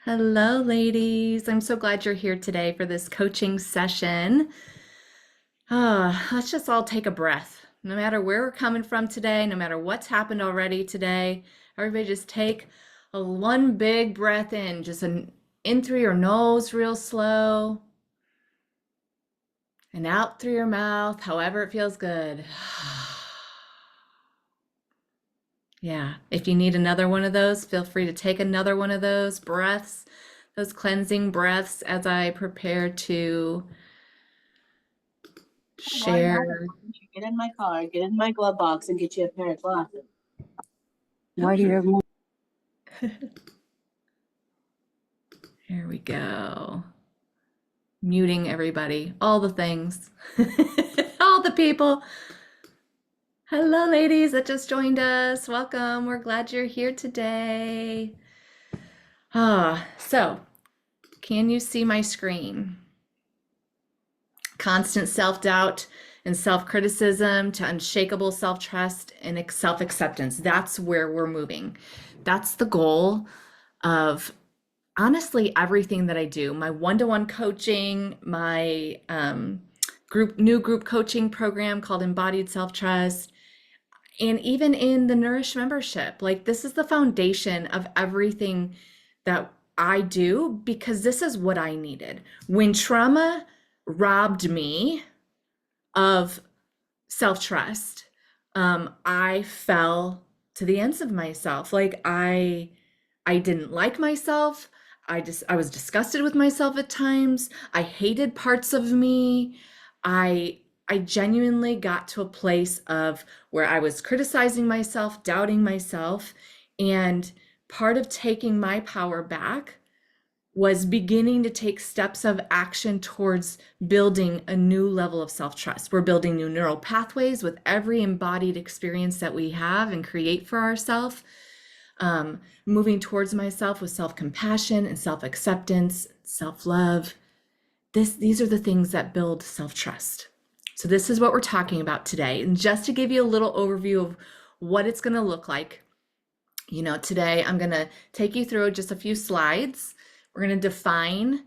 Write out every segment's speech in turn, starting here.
Hello, ladies. I'm so glad you're here today for this coaching session. Let's just all take a breath. No matter where we're coming from today, no matter what's happened already today, everybody just take one big breath in, just in through your nose real slow and out through your mouth, however it feels good. Yeah, if you need another one of those, feel free to take another one of those breaths, those cleansing breaths as I prepare to Why not? share. Get in my car, get in my glove box, and get you a pair of glasses. Why do you have more? Here we go. Muting everybody, all the things, all the people. Hello, ladies that just joined us. Welcome. We're glad you're here today. So can you see my screen? Constant self-doubt and self-criticism to unshakable self-trust and self-acceptance. That's where we're moving. That's the goal of honestly everything that I do. My one-to-one coaching, my new group coaching program called Embodied Self-Trust, and even in the Nourish membership. Like, this is the foundation of everything that I do because this is what I needed. When trauma robbed me of self-trust, I fell to the ends of myself. Like, I didn't like myself. I was disgusted with myself at times. I hated parts of me. I genuinely got to a place of where I was criticizing myself, doubting myself, and part of taking my power back was beginning to take steps of action towards building a new level of self-trust. We're building new neural pathways with every embodied experience that we have and create for ourselves. Moving towards myself with self-compassion and self-acceptance, self-love. These are the things that build self-trust. So this is what we're talking about today. And just to give you a little overview of what it's going to look like, today I'm going to take you through just a few slides. We're going to define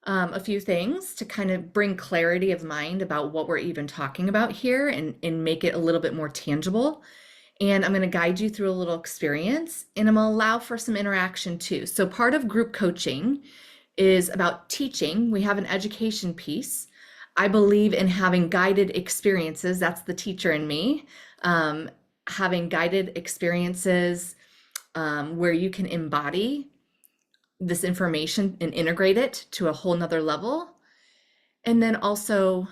a few things to kind of bring clarity of mind about what we're even talking about here and make it a little bit more tangible. And I'm going to guide you through a little experience, and I'm going to allow for some interaction too. So part of group coaching is about teaching. We have an education piece. I believe in having guided experiences. That's the teacher in me. Having guided experiences where you can embody this information and integrate it to a whole nother level. And then also,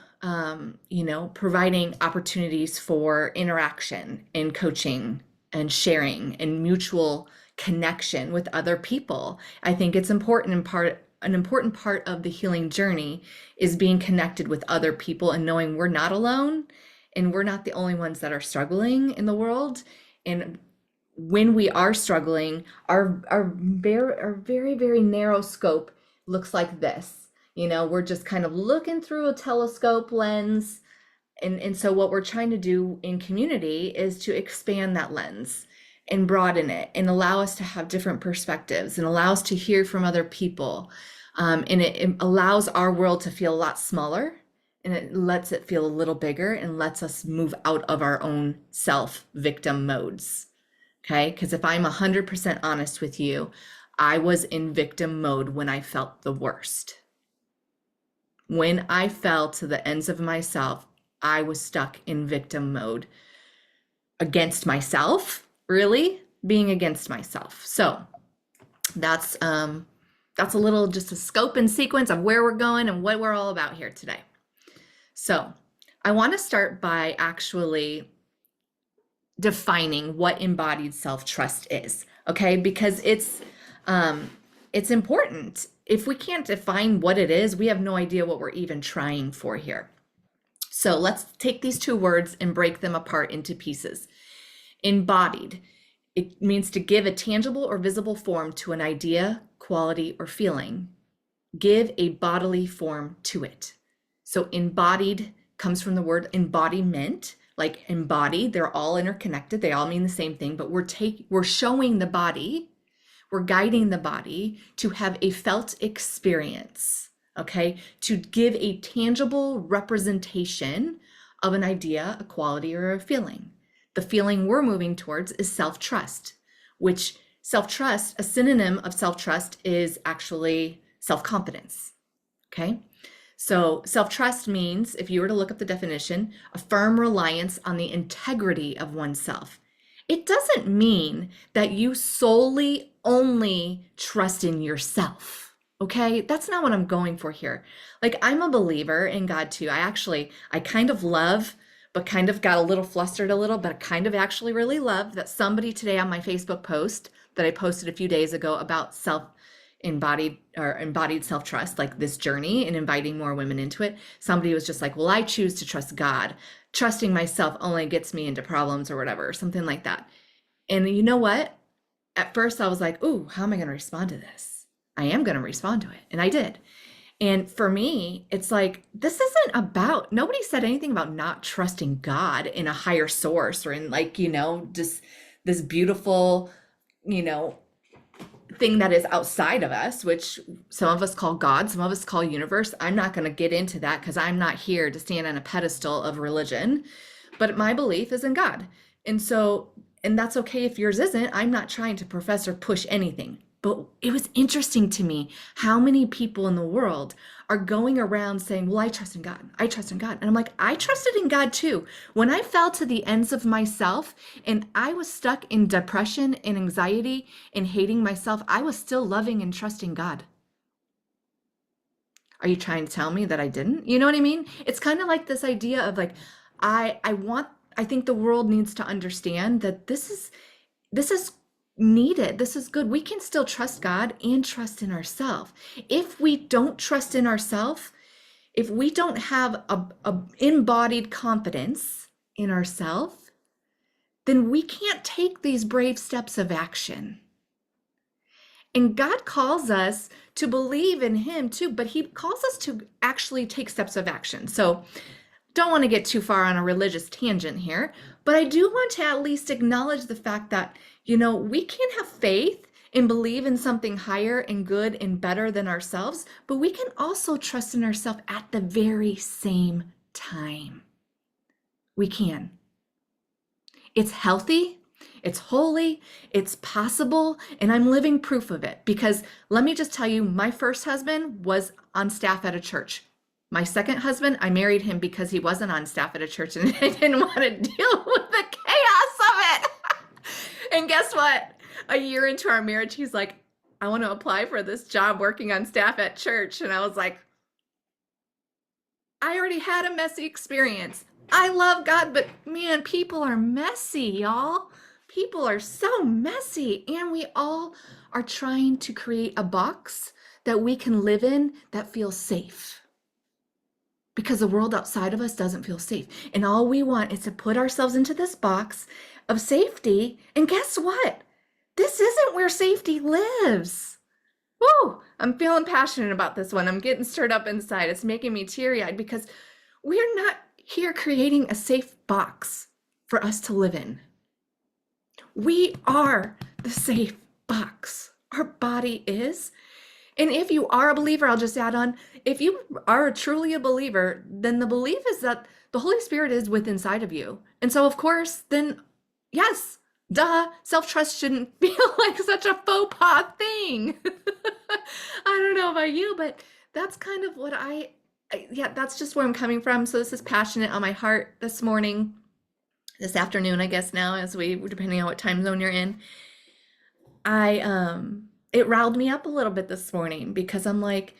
providing opportunities for interaction and coaching and sharing and mutual connection with other people. I think it's important an important part of the healing journey is being connected with other people and knowing we're not alone and we're not the only ones that are struggling in the world. And when we are struggling, our very, very narrow scope looks like this. We're just kind of looking through a telescope lens. And so what we're trying to do in community is to expand that lens and broaden it and allow us to have different perspectives and allow us to hear from other people. And it allows our world to feel a lot smaller, and it lets it feel a little bigger and lets us move out of our own self-victim modes. Okay? Because if I'm 100% honest with you, I was in victim mode when I felt the worst. When I fell to the ends of myself, I was stuck in victim mode against myself, really being against myself. So that's a little just a scope and sequence of where we're going and what we're all about here today. So I want to start by actually defining what embodied self-trust is, okay? Because it's important. If we can't define what it is, we have no idea what we're even trying for here. So let's take these two words and break them apart into pieces. Embodied, it means to give a tangible or visible form to an idea, quality, or feeling. Give a bodily form to it. So embodied comes from the word embodiment, like embodied. They're all interconnected. They all mean the same thing, but we're showing the body We're guiding the body to have a felt experience, okay? To give a tangible representation of an idea, a quality, or a feeling. The feeling we're moving towards is self-trust, which self-trust, a synonym of self-trust is actually self-confidence, okay? So self-trust means, if you were to look up the definition, a firm reliance on the integrity of oneself. It doesn't mean that you solely only trust in yourself, okay? That's not what I'm going for here. Like, I'm a believer in God too. I kind of love, but kind of got a little flustered a little, but kind of actually really love that somebody today on my Facebook post that I posted a few days ago about embodied self-trust, like this journey and inviting more women into it. Somebody was just like, well, I choose to trust God. Trusting myself only gets me into problems or whatever, or something like that. And you know what? At first I was like, ooh, how am I going to respond to this? I am going to respond to it. And I did. And for me, it's like, this isn't about, nobody said anything about not trusting God in a higher source or in, like, just this beautiful, thing that is outside of us, which some of us call God, some of us call universe. I'm not going to get into that because I'm not here to stand on a pedestal of religion, but my belief is in God. And that's okay if yours isn't. I'm not trying to profess or push anything. But it was interesting to me how many people in the world are going around saying, well, I trust in God. I trust in God. And I'm like, I trusted in God too. When I fell to the ends of myself and I was stuck in depression and anxiety and hating myself, I was still loving and trusting God. Are you trying to tell me that I didn't? You know what I mean? It's kind of like this idea of like, I think the world needs to understand that this is needed. This is good. We can still trust God and trust in ourselves. If we don't trust in ourselves, if we don't have a embodied confidence in ourselves, then we can't take these brave steps of action. And God calls us to believe in him too, but he calls us to actually take steps of action. So don't want to get too far on a religious tangent here, but I do want to at least acknowledge the fact that, we can have faith and believe in something higher and good and better than ourselves, but we can also trust in ourselves at the very same time. We can. It's healthy, it's holy, it's possible, and I'm living proof of it because let me just tell you, my first husband was on staff at a church. My second husband, I married him because he wasn't on staff at a church and I didn't want to deal with the chaos of it. And guess what? A year into our marriage, he's like, I want to apply for this job working on staff at church. And I was like, I already had a messy experience. I love God, but man, people are messy, y'all. People are so messy. And we all are trying to create a box that we can live in that feels safe. Because the world outside of us doesn't feel safe. And all we want is to put ourselves into this box of safety. And guess what? This isn't where safety lives. Woo! I'm feeling passionate about this one. I'm getting stirred up inside. It's making me teary-eyed because we're not here creating a safe box for us to live in. We are the safe box. Our body is. And if you are a believer, I'll just add on, if you are truly a believer, then the belief is that the Holy Spirit is within inside of you. And so, of course, then, yes, duh, self-trust shouldn't feel like such a faux pas thing. I don't know about you, but that's kind of what that's just where I'm coming from. So this is passionate on my heart this morning, this afternoon, I guess now, depending on what time zone you're in. It riled me up a little bit this morning because I'm like,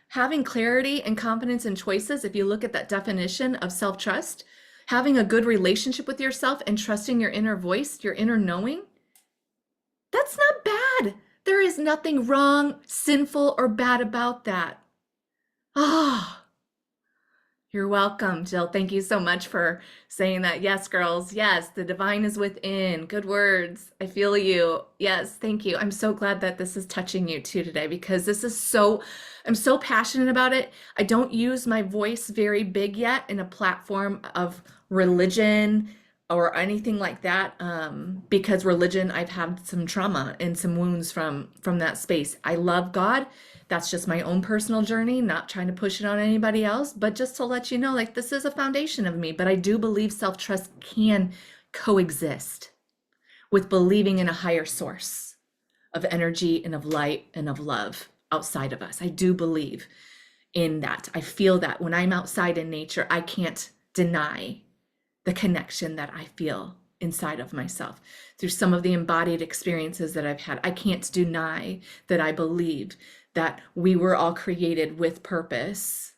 having clarity and confidence in choices, if you look at that definition of self-trust, having a good relationship with yourself and trusting your inner voice, your inner knowing, that's not bad. There is nothing wrong, sinful, or bad about that. Oh, you're welcome, Jill. Thank you so much for saying that. Yes, girls. Yes, the divine is within. Good words. I feel you. Yes, thank you. I'm so glad that this is touching you too today because I'm so passionate about it. I don't use my voice very big yet in a platform of religion or anything like that, because religion, I've had some trauma and some wounds from that space. I love God. That's just my own personal journey, not trying to push it on anybody else, but just to let you know, like, this is a foundation of me. But I do believe self-trust can coexist with believing in a higher source of energy and of light and of love outside of us. I do believe in that. I feel that when I'm outside in nature, I can't deny the connection that I feel inside of myself through some of the embodied experiences that I've had. I can't deny that I believe that we were all created with purpose,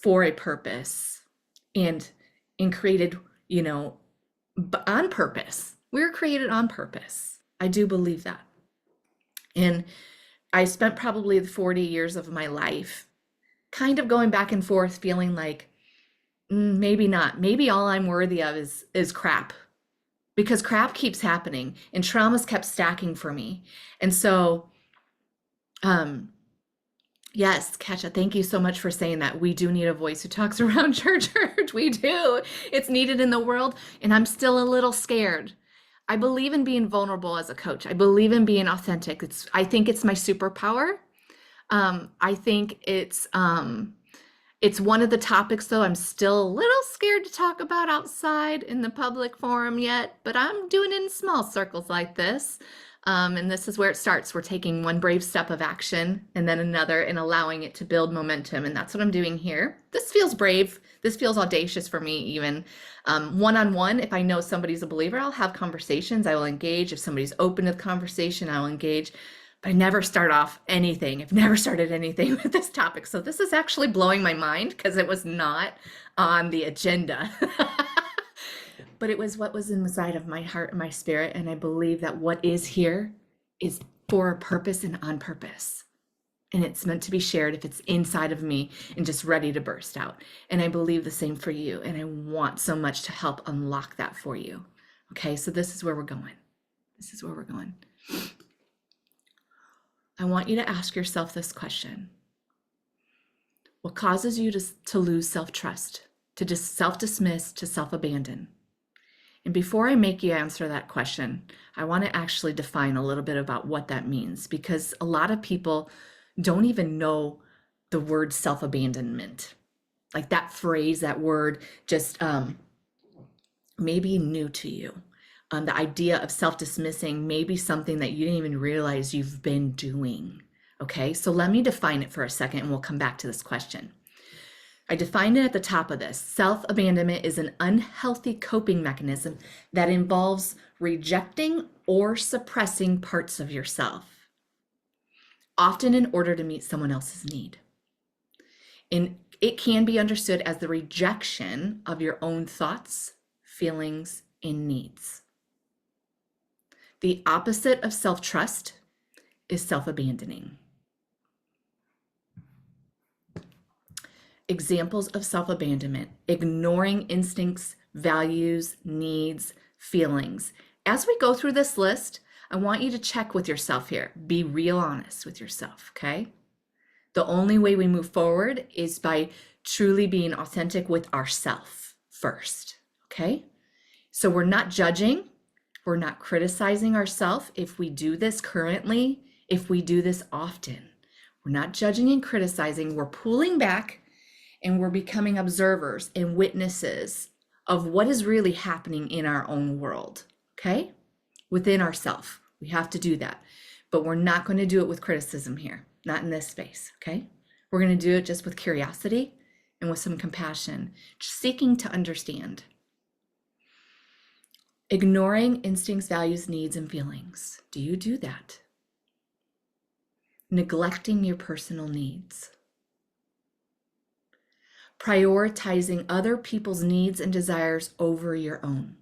for a purpose, and created, on purpose. We were created on purpose. I do believe that. And I spent probably the 40 years of my life kind of going back and forth, feeling like, maybe not. Maybe all I'm worthy of is crap, because crap keeps happening and traumas kept stacking for me. And so, yes, Katja, thank you so much for saying that. We do need a voice who talks around church. We do. It's needed in the world, and I'm still a little scared. I believe in being vulnerable as a coach. I believe in being authentic. I think it's my superpower. I think it's one of the topics, though, I'm still a little scared to talk about outside in the public forum yet, but I'm doing it in small circles like this. And this is where it starts. We're taking one brave step of action and then another and allowing it to build momentum. And that's what I'm doing here. This feels brave. This feels audacious for me, even. One-on-one, if I know somebody's a believer, I'll have conversations. I will engage. If somebody's open to the conversation, I will engage. But I never start off anything. I've never started anything with this topic. So this is actually blowing my mind because it was not on the agenda. But it was what was inside of my heart and my spirit. And I believe that what is here is for a purpose and on purpose. And it's meant to be shared if it's inside of me and just ready to burst out. And I believe the same for you. And I want so much to help unlock that for you. Okay, so this is where we're going. This is where we're going. I want you to ask yourself this question. What causes you to lose self-trust, to just self-dismiss, to self-abandon? And before I make you answer that question, I want to actually define a little bit about what that means, because a lot of people don't even know the word self-abandonment. Like that phrase, that word just may be new to you. The idea of self-dismissing may be something that you didn't even realize you've been doing. Okay, so let me define it for a second and we'll come back to this question. I defined it at the top of this. Self-abandonment is an unhealthy coping mechanism that involves rejecting or suppressing parts of yourself, often in order to meet someone else's need. And it can be understood as the rejection of your own thoughts, feelings, and needs. The opposite of self-trust is self-abandoning. Examples of self-abandonment: ignoring instincts, values, needs, feelings. As we go through this list, I want you to check with yourself here. Be real honest with yourself, okay? The only way we move forward is by truly being authentic with ourself first, okay? So we're not judging, we're not criticizing ourselves if we do this currently, if we do this often. We're not judging and criticizing, we're pulling back and we're becoming observers and witnesses of what is really happening in our own world, okay? Within ourselves, we have to do that. But we're not going to do it with criticism here, not in this space, okay? We're going to do it just with curiosity and with some compassion, seeking to understand. Ignoring instincts, values, needs, and feelings. Do you do that? Neglecting your personal needs. Prioritizing other people's needs and desires over your own.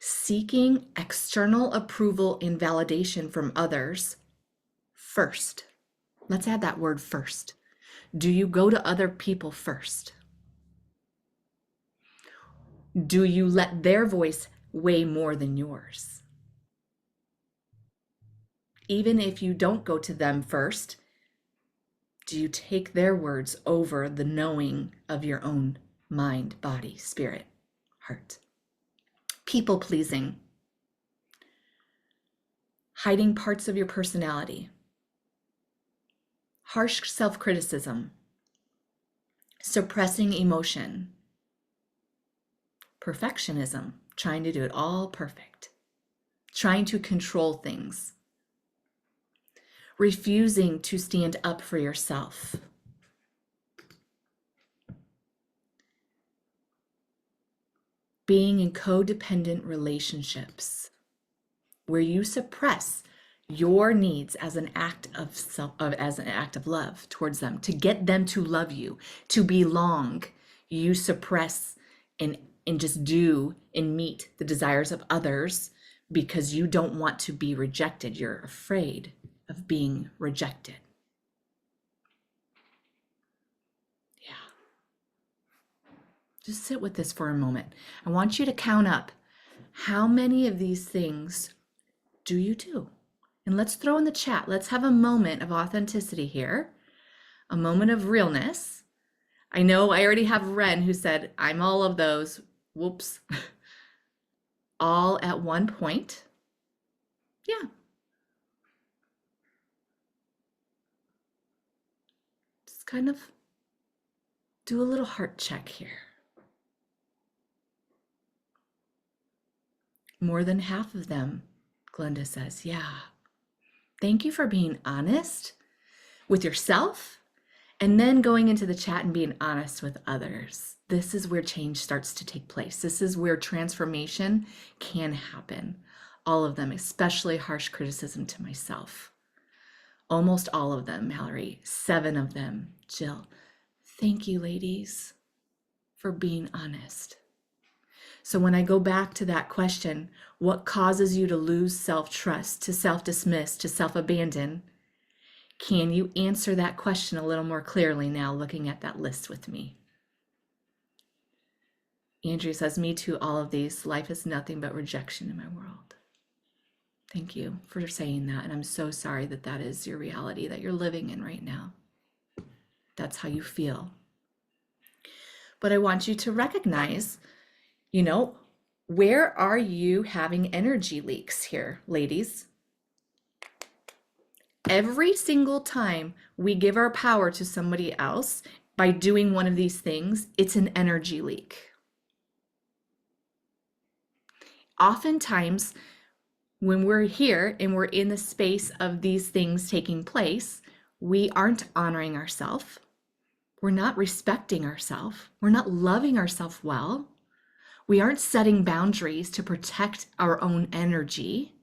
Seeking external approval and validation from others first. Let's add that word first. Do you go to other people first? Do you let their voice weigh more than yours? Even if you don't go to them first, do you take their words over the knowing of your own mind, body, spirit? heart. People pleasing, hiding parts of your personality, harsh self-criticism, suppressing emotion, perfectionism, trying to do it all perfect, trying to control things, refusing to stand up for yourself, being in codependent relationships where you suppress your needs as an act of love towards them, to get them to love you, to belong. You suppress and just do and meet the desires of others because you don't want to be rejected. You're afraid of being rejected. Yeah. Just sit with this for a moment. I want you to count up how many of these things do you do? And let's throw in the chat. Let's have a moment of authenticity here, a moment of realness. I know I already have Ren who said, I'm all of those. Whoops. All at one point. Yeah. Just kind of do a little heart check here. More than half of them, Glenda says, yeah. Thank you for being honest with yourself and then going into the chat and being honest with others. This is where change starts to take place. This is where transformation can happen. All of them, especially harsh criticism to myself. Almost all of them, Mallory, 7 of them, Jill. Thank you, ladies, for being honest. So when I go back to that question, what causes you to lose self-trust, to self-dismiss, to self-abandon? Can you answer that question a little more clearly now looking at that list with me? Andrea says, me too, all of these. Life is nothing but rejection in my world. Thank you for saying that. And I'm so sorry that that is your reality that you're living in right now. That's how you feel. But I want you to recognize, where are you having energy leaks here, ladies? Every single time we give our power to somebody else by doing one of these things, it's an energy leak. Oftentimes, when we're here and we're in the space of these things taking place, we aren't honoring ourselves. We're not respecting ourselves. We're not loving ourselves well. We aren't setting boundaries to protect our own energy,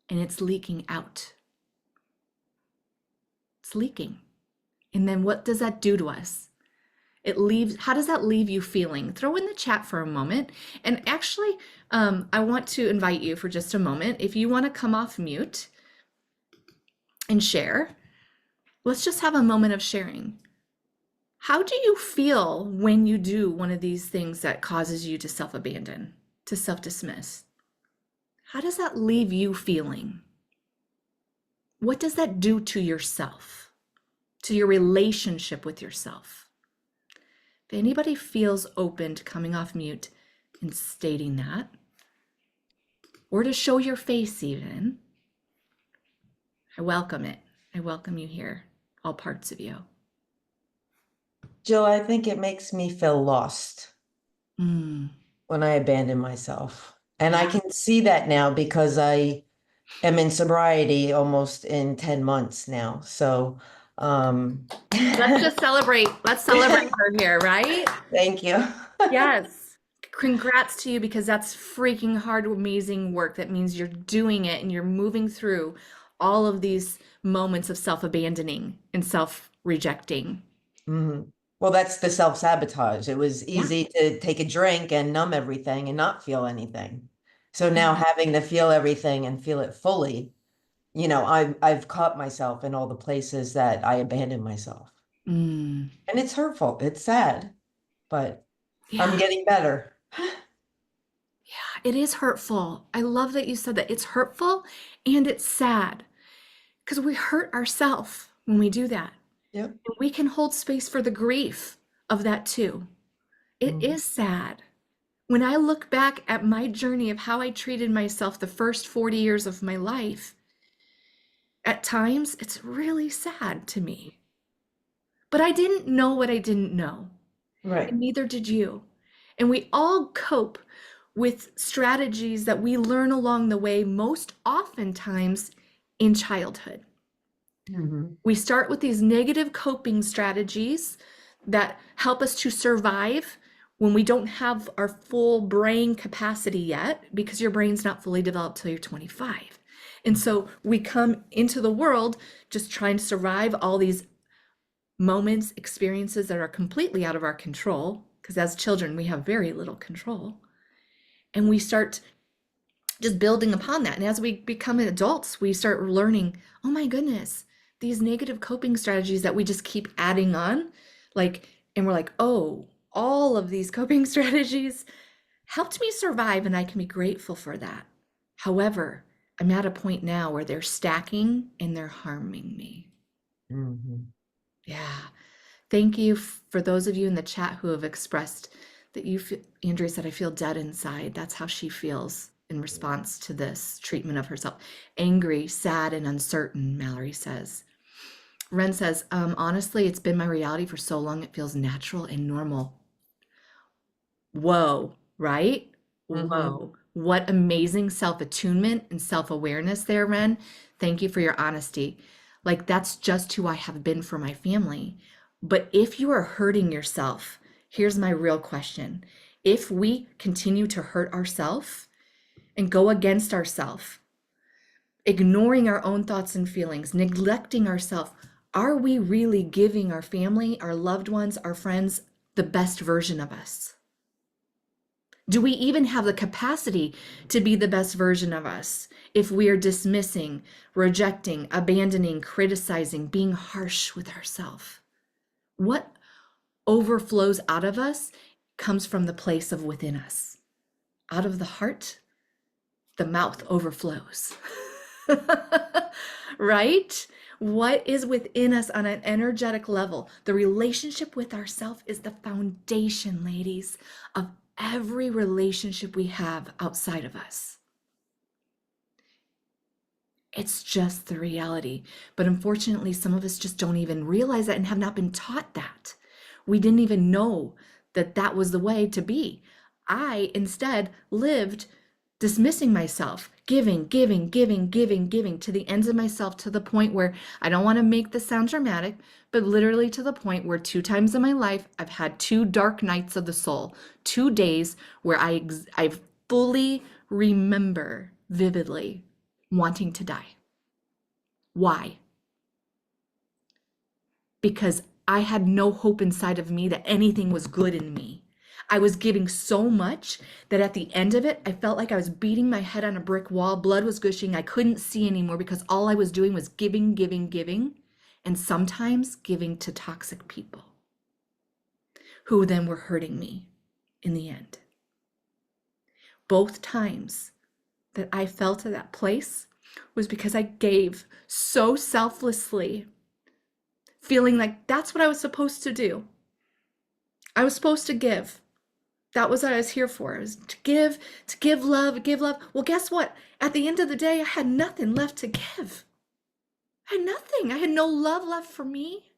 and it's leaking out. It's leaking. And then what does that do to us? How does that leave you feeling? Throw in the chat for a moment. And actually, I want to invite you for just a moment. If you want to come off mute and share, let's just have a moment of sharing. How do you feel when you do one of these things that causes you to self-abandon, to self-dismiss? How does that leave you feeling? What does that do to yourself, to your relationship with yourself? If anybody feels open to coming off mute and stating that, or to show your face even, I welcome it. I welcome you here, all parts of you. Jill, I think it makes me feel lost Mm. when I abandon myself. And I can see that now because I am in sobriety almost in 10 months now. So Let's just celebrate. Let's celebrate her here, right? Thank you. Yes. Congrats to you, because that's freaking hard, amazing work. That means you're doing it and you're moving through all of these moments of self-abandoning and self-rejecting. Mm-hmm. Well, that's the self-sabotage. It was easy to take a drink and numb everything and not feel anything. So now having to feel everything and feel it fully, I've caught myself in all the places that I abandoned myself. Mm. And it's hurtful. It's sad, but Yeah. I'm getting better. Yeah, it is hurtful. I love that you said that. It's hurtful and it's sad because we hurt ourselves when we do that. Yep. And we can hold space for the grief of that too. It is sad. When I look back at my journey of how I treated myself the first 40 years of my life, at times it's really sad to me. But I didn't know what I didn't know, Right. and neither did you. And we all cope with strategies that we learn along the way, most oftentimes in childhood. Mhm. We start with these negative coping strategies that help us to survive when we don't have our full brain capacity yet, because your brain's not fully developed till you're 25. And so we come into the world just trying to survive all these moments, experiences that are completely out of our control, because as children, we have very little control. And we start just building upon that. And as we become adults, we start learning, oh my goodness, these negative coping strategies that we just keep adding on, like, and we're like, oh, all of these coping strategies helped me survive, and I can be grateful for that. However, I'm at a point now where they're stacking and they're harming me. Mhm. Yeah. Thank you for those of you in the chat who have expressed that you feel, Andrea said, I feel dead inside. That's how she feels in response to this treatment of herself. Angry, sad, and uncertain, Mallory says. Ren says, honestly, it's been my reality for so long, it feels natural and normal. Whoa, right? Mhm. Whoa. What amazing self-attunement and self-awareness there, Ren. Thank you for your honesty. Like, that's just who I have been for my family. But if you are hurting yourself, here's my real question. If we continue to hurt ourselves and go against ourselves, ignoring our own thoughts and feelings, neglecting ourselves, are we really giving our family, our loved ones, our friends, the best version of us? Do we even have the capacity to be the best version of us if we are dismissing, rejecting, abandoning, criticizing, being harsh with ourselves? What overflows out of us comes from the place of within us. Out of the heart, the mouth overflows. Right? What is within us on an energetic level? The relationship with ourself is the foundation, ladies, of every relationship we have outside of us. It's just the reality. But unfortunately, some of us just don't even realize that and have not been taught that. We didn't even know that that was the way to be. I instead lived dismissing myself, giving to the ends of myself, to the point where I don't want to make this sound dramatic, but literally to the point where 2 times in my life, I've had 2 dark nights of the soul, 2 days where I fully remember vividly wanting to die. Why? Because I had no hope inside of me that anything was good in me. I was giving so much that at the end of it, I felt like I was beating my head on a brick wall. Blood was gushing. I couldn't see anymore because all I was doing was giving, and sometimes giving to toxic people who then were hurting me in the end. Both times that I fell to that place was because I gave so selflessly, feeling like that's what I was supposed to do. I was supposed to give. That was what I was here for. It was to give love, give love. Well, guess what? At the end of the day, I had nothing left to give. I had nothing. I had no love left for me,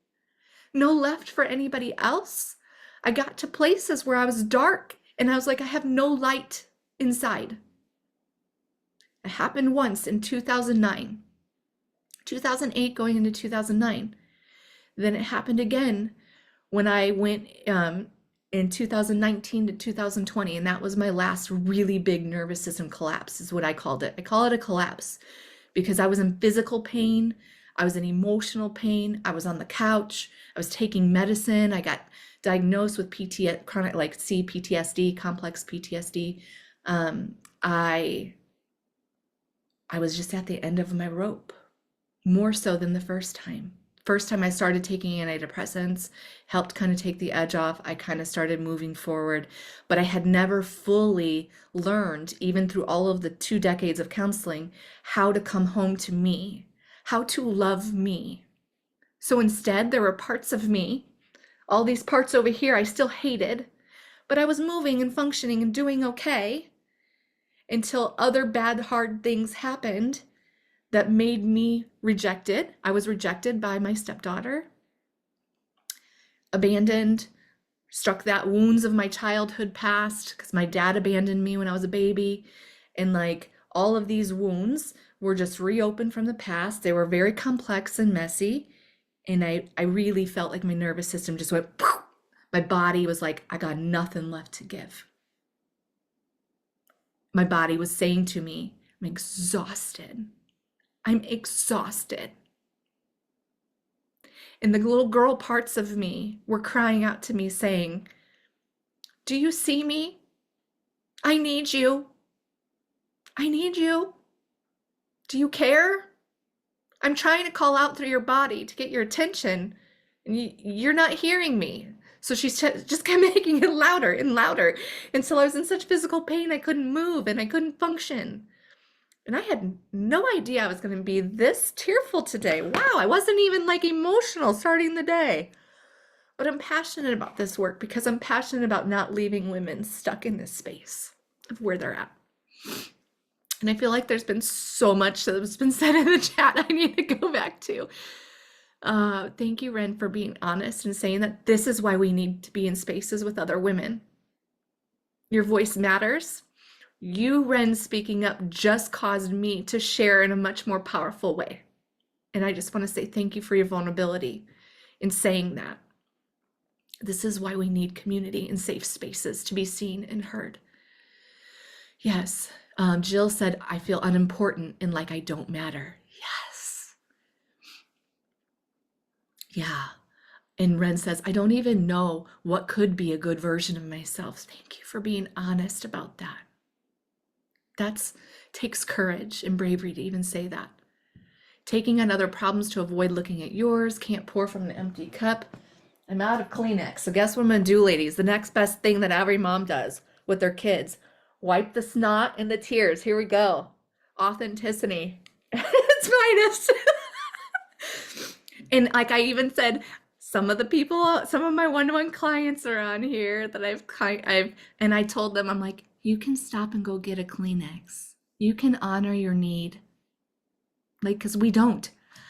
no left for anybody else. I got to places where I was dark and I was like, I have no light inside. It happened once in 2009, 2008 going into 2009. Then it happened again when I went in 2019 to 2020, and that was my last really big nervous system collapse, is what I called it. I call it a collapse because I was in physical pain, I was in emotional pain, I was on the couch, I was taking medicine, I got diagnosed with chronic, like CPTSD, complex PTSD. I was just at the end of my rope, more so than the first time. First time I started taking antidepressants, helped kind of take the edge off. I kind of started moving forward, but I had never fully learned, even through all of the 2 decades of counseling, how to come home to me, how to love me. So instead, there were parts of me, all these parts over here I still hated, but I was moving and functioning and doing okay until other bad, hard things happened that made me rejected. I was rejected by my stepdaughter, abandoned, struck that wounds of my childhood past because my dad abandoned me when I was a baby. And like all of these wounds were just reopened from the past. They were very complex and messy. And I really felt like my nervous system just went, poof. My body was like, I got nothing left to give. My body was saying to me, I'm exhausted. I'm exhausted. And the little girl parts of me were crying out to me saying, do you see me? I need you. I need you. Do you care? I'm trying to call out through your body to get your attention, and you're not hearing me. So she's just kept making it louder and louder until I was in such physical pain I couldn't move and I couldn't function. And I had no idea I was going to be this tearful today. Wow, I wasn't even like emotional starting the day. But I'm passionate about this work because I'm passionate about not leaving women stuck in this space of where they're at. And I feel like there's been so much that's been said in the chat I need to go back to. Thank you, Ren, for being honest and saying that this is why we need to be in spaces with other women. Your voice matters. You, Ren, speaking up just caused me to share in a much more powerful way. And I just want to say thank you for your vulnerability in saying that. This is why we need community and safe spaces to be seen and heard. Yes, Jill said, I feel unimportant and like I don't matter. Yes. Yeah. And Ren says, I don't even know what could be a good version of myself. Thank you for being honest about that. That takes courage and bravery to even say that. Taking on other problems to avoid looking at yours, can't pour from an empty cup. I'm out of Kleenex. So guess what I'm gonna do, ladies? The next best thing that every mom does with their kids. Wipe the snot and the tears. Here we go. Authenticity. It's minus. And like I even said, some of my one-to-one clients are on here that and I told them, I'm like, you can stop and go get a Kleenex. You can honor your need. Like, because we don't.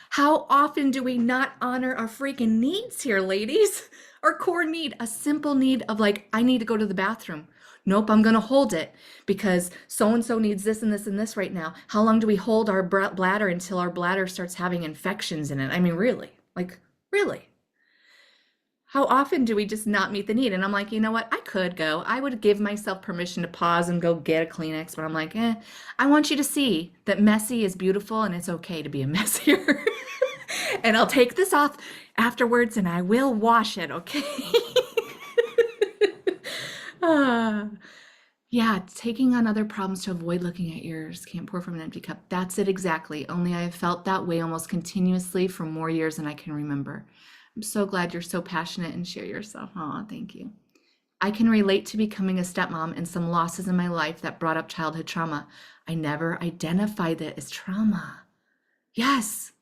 How often do we not honor our freaking needs here, ladies? Our core need, a simple need of like, I need to go to the bathroom. Nope, I'm going to hold it because so-and-so needs this and this and this right now. How long do we hold our bladder until our bladder starts having infections in it? I mean, really? Like, really? How often do we just not meet the need? And I'm like, you know what? I could go. I would give myself permission to pause and go get a Kleenex, but I'm like, I want you to see that messy is beautiful and it's okay to be a messier. And I'll take this off afterwards and I will wash it, okay? Yeah, taking on other problems to avoid looking at yours, can't pour from an empty cup. That's it exactly. Only I have felt that way almost continuously for more years than I can remember. I'm so glad you're so passionate and share yourself. Oh, thank you. I can relate to becoming a stepmom and some losses in my life that brought up childhood trauma. I never identified it as trauma. Yes.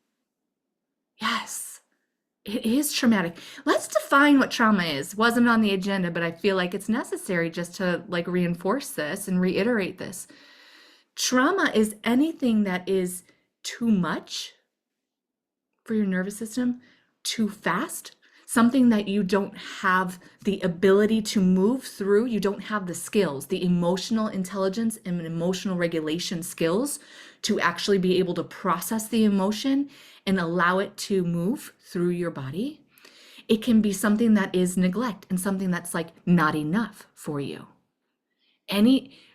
Yes. It is traumatic. Let's define what trauma is. Wasn't on the agenda, but I feel like it's necessary just to like reinforce this and reiterate this. Trauma is anything that is too much for your nervous system, too fast, something that you don't have the ability to move through. You don't have the skills, the emotional intelligence and emotional regulation skills to actually be able to process the emotion and allow it to move through your body. It can be something that is neglect and something that's like not enough for you.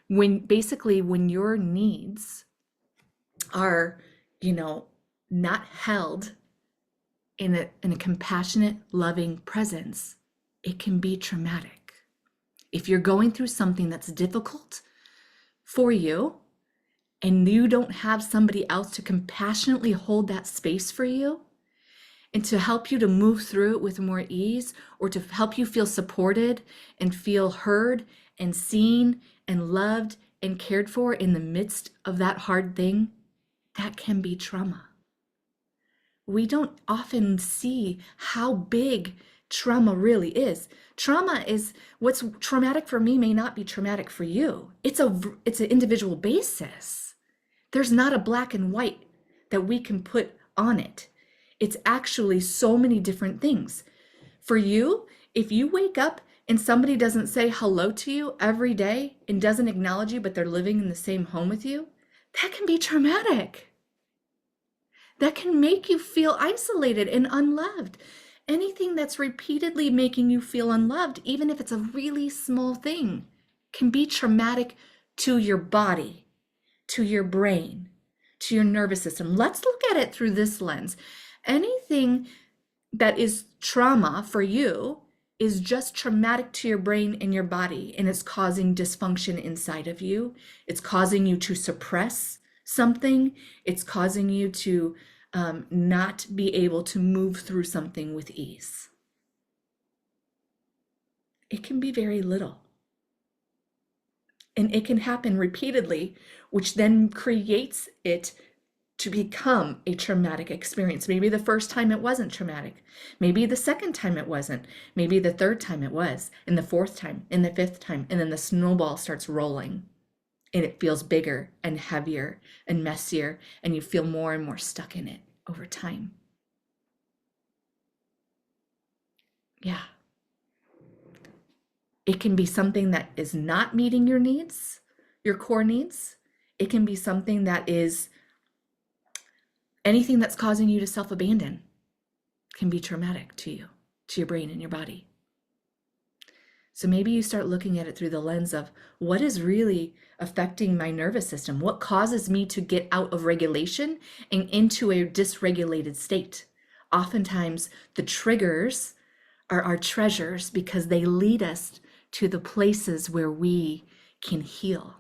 When your needs are, not held in a compassionate, loving presence, it can be traumatic. If you're going through something that's difficult for you and you don't have somebody else to compassionately hold that space for you and to help you to move through it with more ease, or to help you feel supported and feel heard and seen and loved and cared for in the midst of that hard thing, that can be trauma. We don't often see how big trauma really is. Trauma is what's traumatic for me may not be traumatic for you. It's an individual basis. There's not a black and white that we can put on it. It's actually so many different things. For you, if you wake up and somebody doesn't say hello to you every day and doesn't acknowledge you, but they're living in the same home with you, that can be traumatic. That can make you feel isolated and unloved. Anything that's repeatedly making you feel unloved, even if it's a really small thing, can be traumatic to your body, to your brain, to your nervous system. Let's look at it through this lens. Anything that is trauma for you is just traumatic to your brain and your body, and it's causing dysfunction inside of you. It's causing you to suppress something. It's causing you to not be able to move through something with ease. It can be very little. And it can happen repeatedly, which then creates it to become a traumatic experience. Maybe the first time it wasn't traumatic. Maybe the second time it wasn't. Maybe the third time it was, and the fourth time, and the fifth time, and then the snowball starts rolling. And it feels bigger and heavier and messier, and you feel more and more stuck in it over time. Yeah. It can be something that is not meeting your needs, your core needs. It can be something that is anything that's causing you to self-abandon can be traumatic to you, to your brain and your body. So maybe you start looking at it through the lens of what is really affecting my nervous system? What causes me to get out of regulation and into a dysregulated state? Oftentimes, the triggers are our treasures because they lead us to the places where we can heal.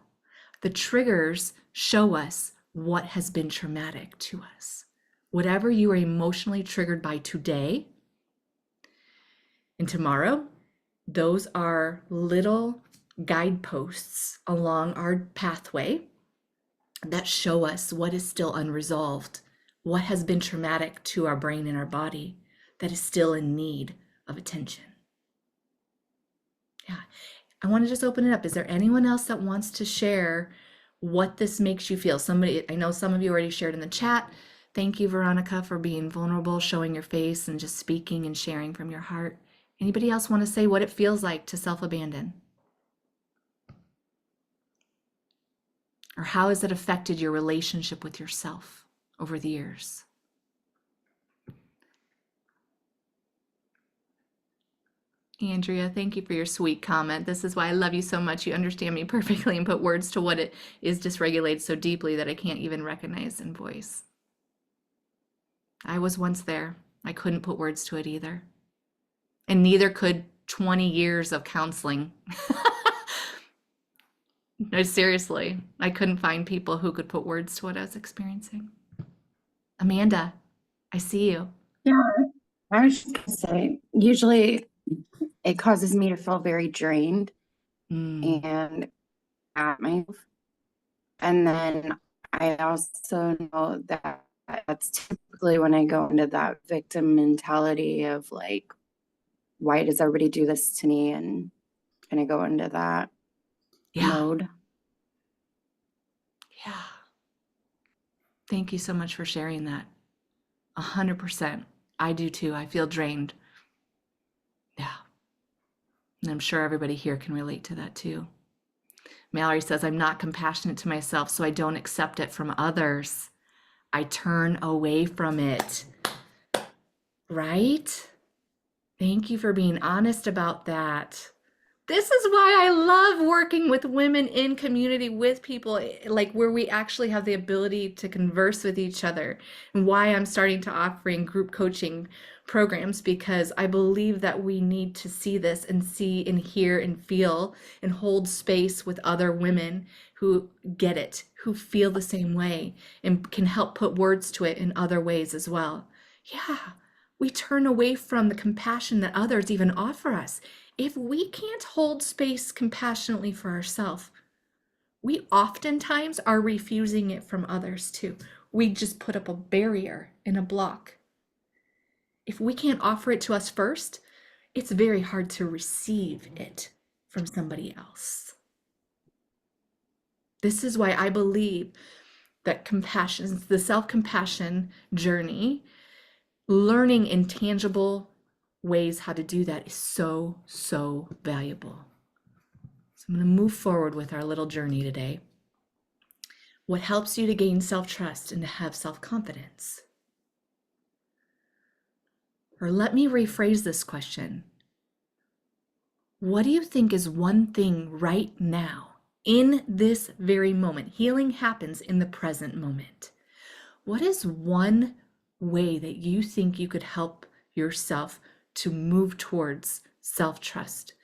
The triggers show us what has been traumatic to us. Whatever you are emotionally triggered by today and tomorrow, those are little guideposts along our pathway that show us what is still unresolved, what has been traumatic to our brain and our body that is still in need of attention. Yeah, I want to just open it up. Is there anyone else that wants to share what this makes you feel? Somebody, I know some of you already shared in the chat. Thank you, Veronica, for being vulnerable, showing your face, and just speaking and sharing from your heart. Anybody else want to say what it feels like to self-abandon? Or how has it affected your relationship with yourself over the years? Andrea, thank you for your sweet comment. This is why I love you so much. You understand me perfectly and put words to what it is dysregulated so deeply that I can't even recognize in voice. I was once there. I couldn't put words to it either. And neither could 20 years of counseling. No, seriously, I couldn't find people who could put words to what I was experiencing. Amanda, I see you. Yeah, I was just gonna say, usually it causes me to feel very drained and at myself. And then I also know that that's typically when I go into that victim mentality of like, why does everybody do this to me? And kind of go into that mode. Yeah. Thank you so much for sharing that. 100%. I do too. I feel drained. Yeah. And I'm sure everybody here can relate to that too. Mallory says, I'm not compassionate to myself, so I don't accept it from others. I turn away from it. Right? Thank you for being honest about that. This is why I love working with women in community, with people like where we actually have the ability to converse with each other, and why I'm starting to offering group coaching programs, because I believe that we need to see this and see and hear and feel and hold space with other women who get it, who feel the same way and can help put words to it in other ways as well. Yeah, we turn away from the compassion that others even offer us. If we can't hold space compassionately for ourselves, we oftentimes are refusing it from others too. We just put up a barrier and a block. If we can't offer it to us first, it's very hard to receive it from somebody else. This is why I believe that compassion, the self-compassion journey, learning in tangible ways how to do that is so, so valuable. So I'm going to move forward with our little journey today. What helps you to gain self-trust and to have self-confidence? Or let me rephrase this question. What do you think is one thing right now, in this very moment? Healing happens in the present moment. What is one way that you think you could help yourself to move towards self-trust,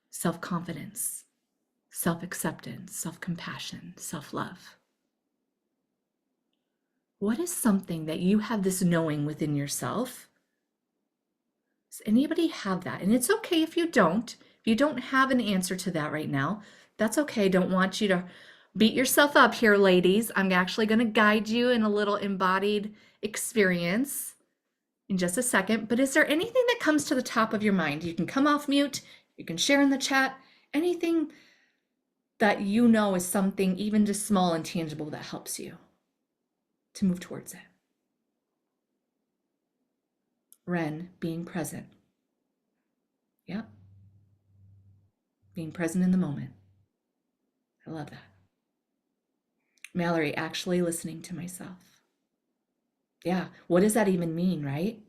self-confidence, self-acceptance, self-compassion, self-love? What is something that you have this knowing within yourself? Does anybody have that? And it's okay if you don't. If you don't have an answer to that right now, that's okay. Don't want you to beat yourself up here, ladies. I'm actually going to guide you in a little embodied experience in just a second. But is there anything that comes to the top of your mind? You can come off mute. You can share in the chat. Anything that you know is something even just small and tangible that helps you to move towards it. Ren, being present. Yep. Being present in the moment. I love that. Mallory, actually listening to myself. Yeah, what does that even mean, right?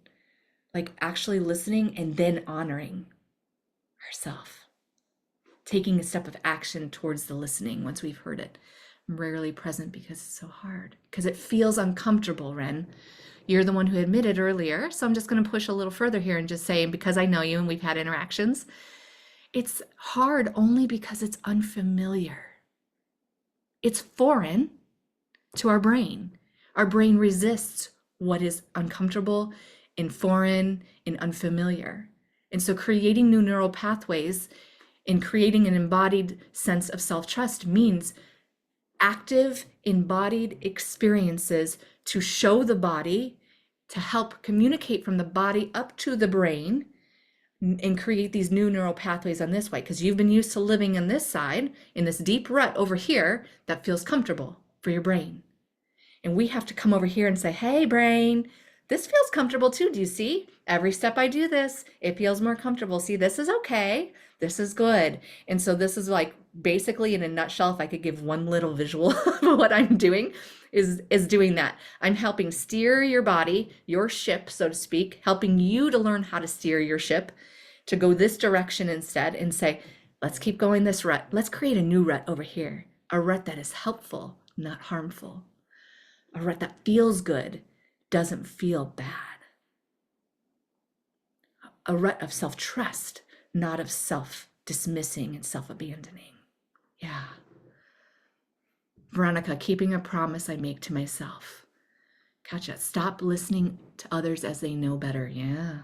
Like actually listening and then honoring ourselves. Taking a step of action towards the listening once we've heard it. I'm rarely present because it's so hard. Because it feels uncomfortable, Ren. You're the one who admitted earlier, so I'm just going to push a little further here and just say, because I know you and we've had interactions, it's hard only because it's unfamiliar. It's foreign to our brain. Our brain resists what is uncomfortable and foreign and unfamiliar. And so creating new neural pathways and creating an embodied sense of self-trust means active embodied experiences to show the body, to help communicate from the body up to the brain and create these new neural pathways on this way, because you've been used to living on this side in this deep rut over here that feels comfortable for your brain. And we have to come over here and say, hey, brain, this feels comfortable too. Do you see? Every step I do this, it feels more comfortable. See, this is okay. This is good. And so this is like basically in a nutshell, if I could give one little visual of what I'm doing, is doing that. I'm helping steer your body, your ship, so to speak, helping you to learn how to steer your ship to go this direction instead and say, let's keep going this rut. Let's create a new rut over here, a rut that is helpful, not harmful. A rut that feels good, doesn't feel bad. A rut of self-trust, not of self-dismissing and self-abandoning. Yeah. Veronica, keeping a promise I make to myself. Gotcha. Stop listening to others as they know better. Yeah.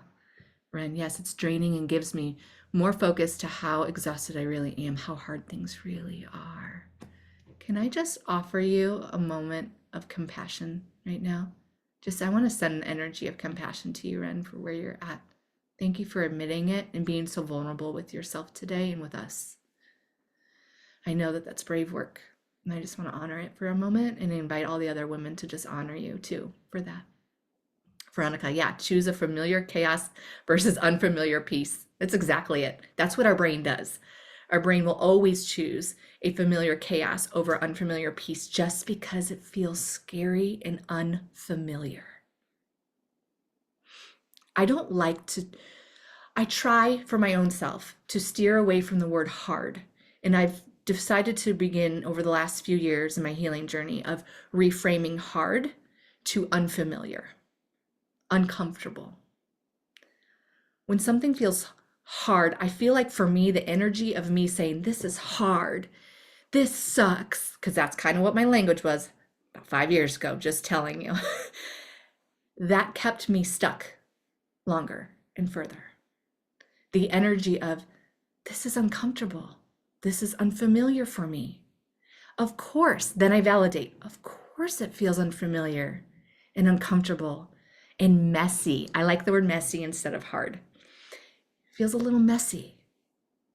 Ren, yes, it's draining and gives me more focus to how exhausted I really am, how hard things really are. Can I just offer you a moment of compassion right now? I want to send an energy of compassion to you, Ren, for where you're at. Thank you for admitting it and being so vulnerable with yourself today and with us. I know that that's brave work, and I just want to honor it for a moment and invite all the other women to just honor you too for that. Veronica, yeah, choose a familiar chaos versus unfamiliar peace. That's exactly it. That's what our brain does. Our brain will always choose a familiar chaos over unfamiliar peace just because it feels scary and unfamiliar. I try for my own self to steer away from the word hard. And I've decided to begin over the last few years in my healing journey of reframing hard to unfamiliar, uncomfortable. When something feels hard, I feel like for me, the energy of me saying, this is hard, this sucks, because that's kind of what my language was about 5 years ago, just telling you, that kept me stuck longer and further. The energy of, this is uncomfortable, this is unfamiliar for me. Of course, then I validate, of course it feels unfamiliar and uncomfortable and messy. I like the word messy instead of hard. feels a little messy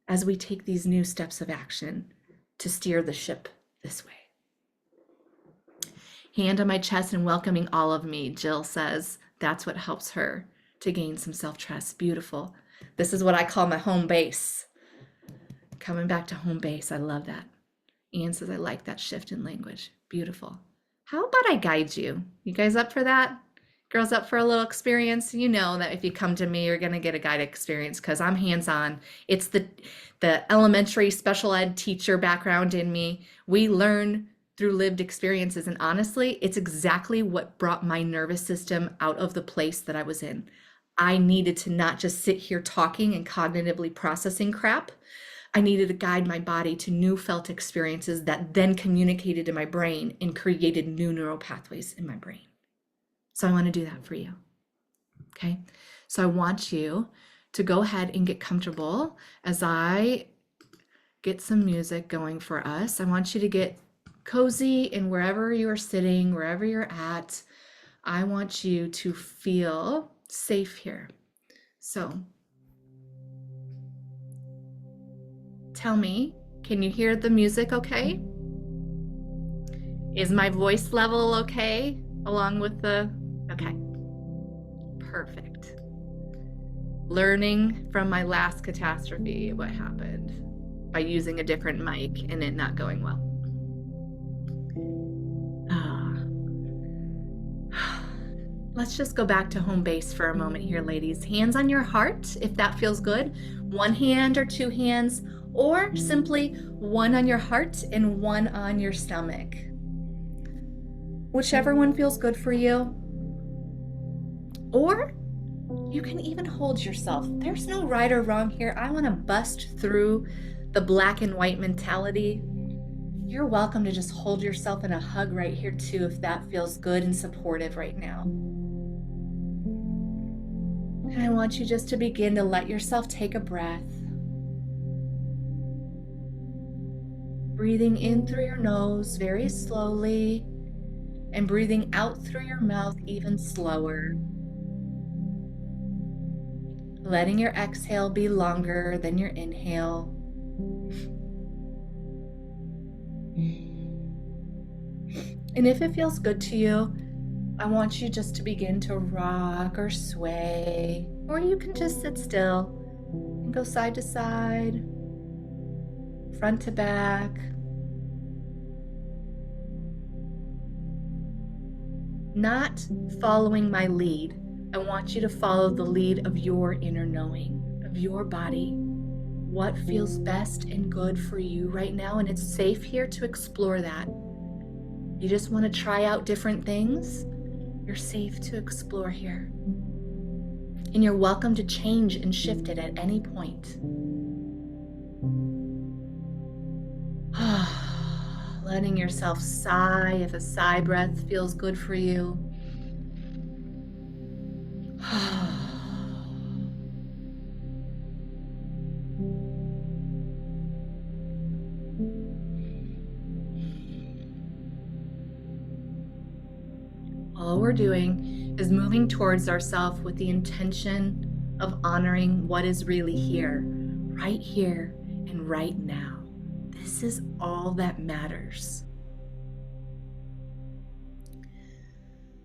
as we take these new steps of action to steer the ship this way. Hand on my chest and welcoming all of me, Jill says that's what helps her to gain some self-trust. Beautiful. This is what I call my home base. Coming back to home base. I love that. Anne says, I like that shift in language. Beautiful. How about I guide you? You guys up for that? Girls up for a little experience? You know that if you come to me, you're going to get a guided experience because I'm hands-on. It's the elementary special ed teacher background in me. We learn through lived experiences. And honestly, it's exactly what brought my nervous system out of the place that I was in. I needed to not just sit here talking and cognitively processing crap. I needed to guide my body to new felt experiences that then communicated to my brain and created new neural pathways in my brain. So I want to do that for you. Okay. So I want you to go ahead and get comfortable as I get some music going for us. I want you to get cozy and wherever you are sitting, wherever you're at, I want you to feel safe here. So tell me, can you hear the music okay? Is my voice level okay along with the, okay, perfect. Learning from my last catastrophe, what happened by using a different mic and it not going well. Let's just go back to home base for a moment here, ladies. Hands on your heart, if that feels good. One hand or two hands, or simply one on your heart and one on your stomach. Whichever one feels good for you. Or you can even hold yourself. There's no right or wrong here. I want to bust through the black and white mentality. You're welcome to just hold yourself in a hug right here too, if that feels good and supportive right now. And I want you just to begin to let yourself take a breath. Breathing in through your nose very slowly and breathing out through your mouth even slower. Letting your exhale be longer than your inhale. And if it feels good to you, I want you just to begin to rock or sway, or you can just sit still and go side to side, front to back. Not following my lead. I want you to follow the lead of your inner knowing, of your body. What feels best and good for you right now, and it's safe here to explore that. You just want to try out different things? You're safe to explore here. And you're welcome to change and shift it at any point. Letting yourself sigh if a sigh breath feels good for you. All we're doing is moving towards ourselves with the intention of honoring what is really here, and right now. This is all that matters.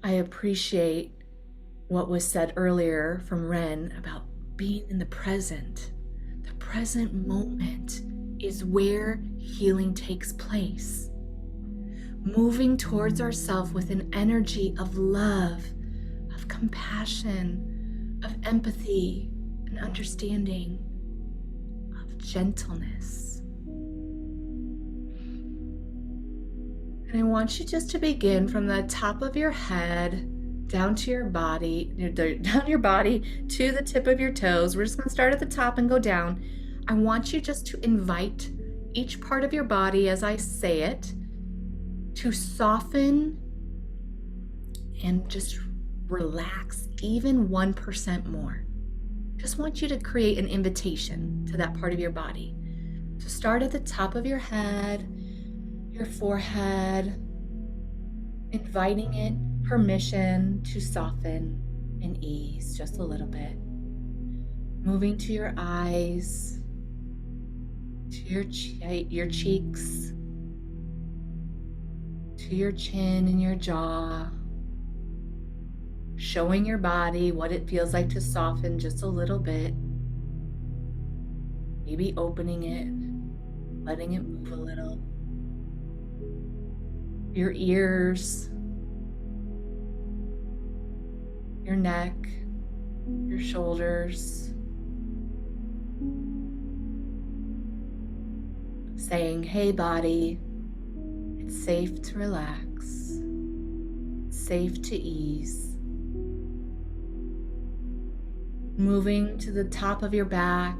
I appreciate what was said earlier from Ren about being in the present. The present moment is where healing takes place. Moving towards ourselves with an energy of love, of compassion, of empathy and understanding, of gentleness. And I want you just to begin from the top of your head down to your body, down your body to the tip of your toes. We're just going to start at the top and go down. I want you just to invite each part of your body as I say it to soften and just relax even 1% more. Just want you to create an invitation to that part of your body. So start at the top of your head, your forehead, inviting it permission to soften and ease just a little bit. moving to your eyes, to your cheeks, to your chin and your jaw, showing your body what it feels like to soften just a little bit, maybe opening it, letting it move a little. Your ears, your neck, your shoulders, saying, hey body, it's safe to relax, it's safe to ease. Moving to the top of your back,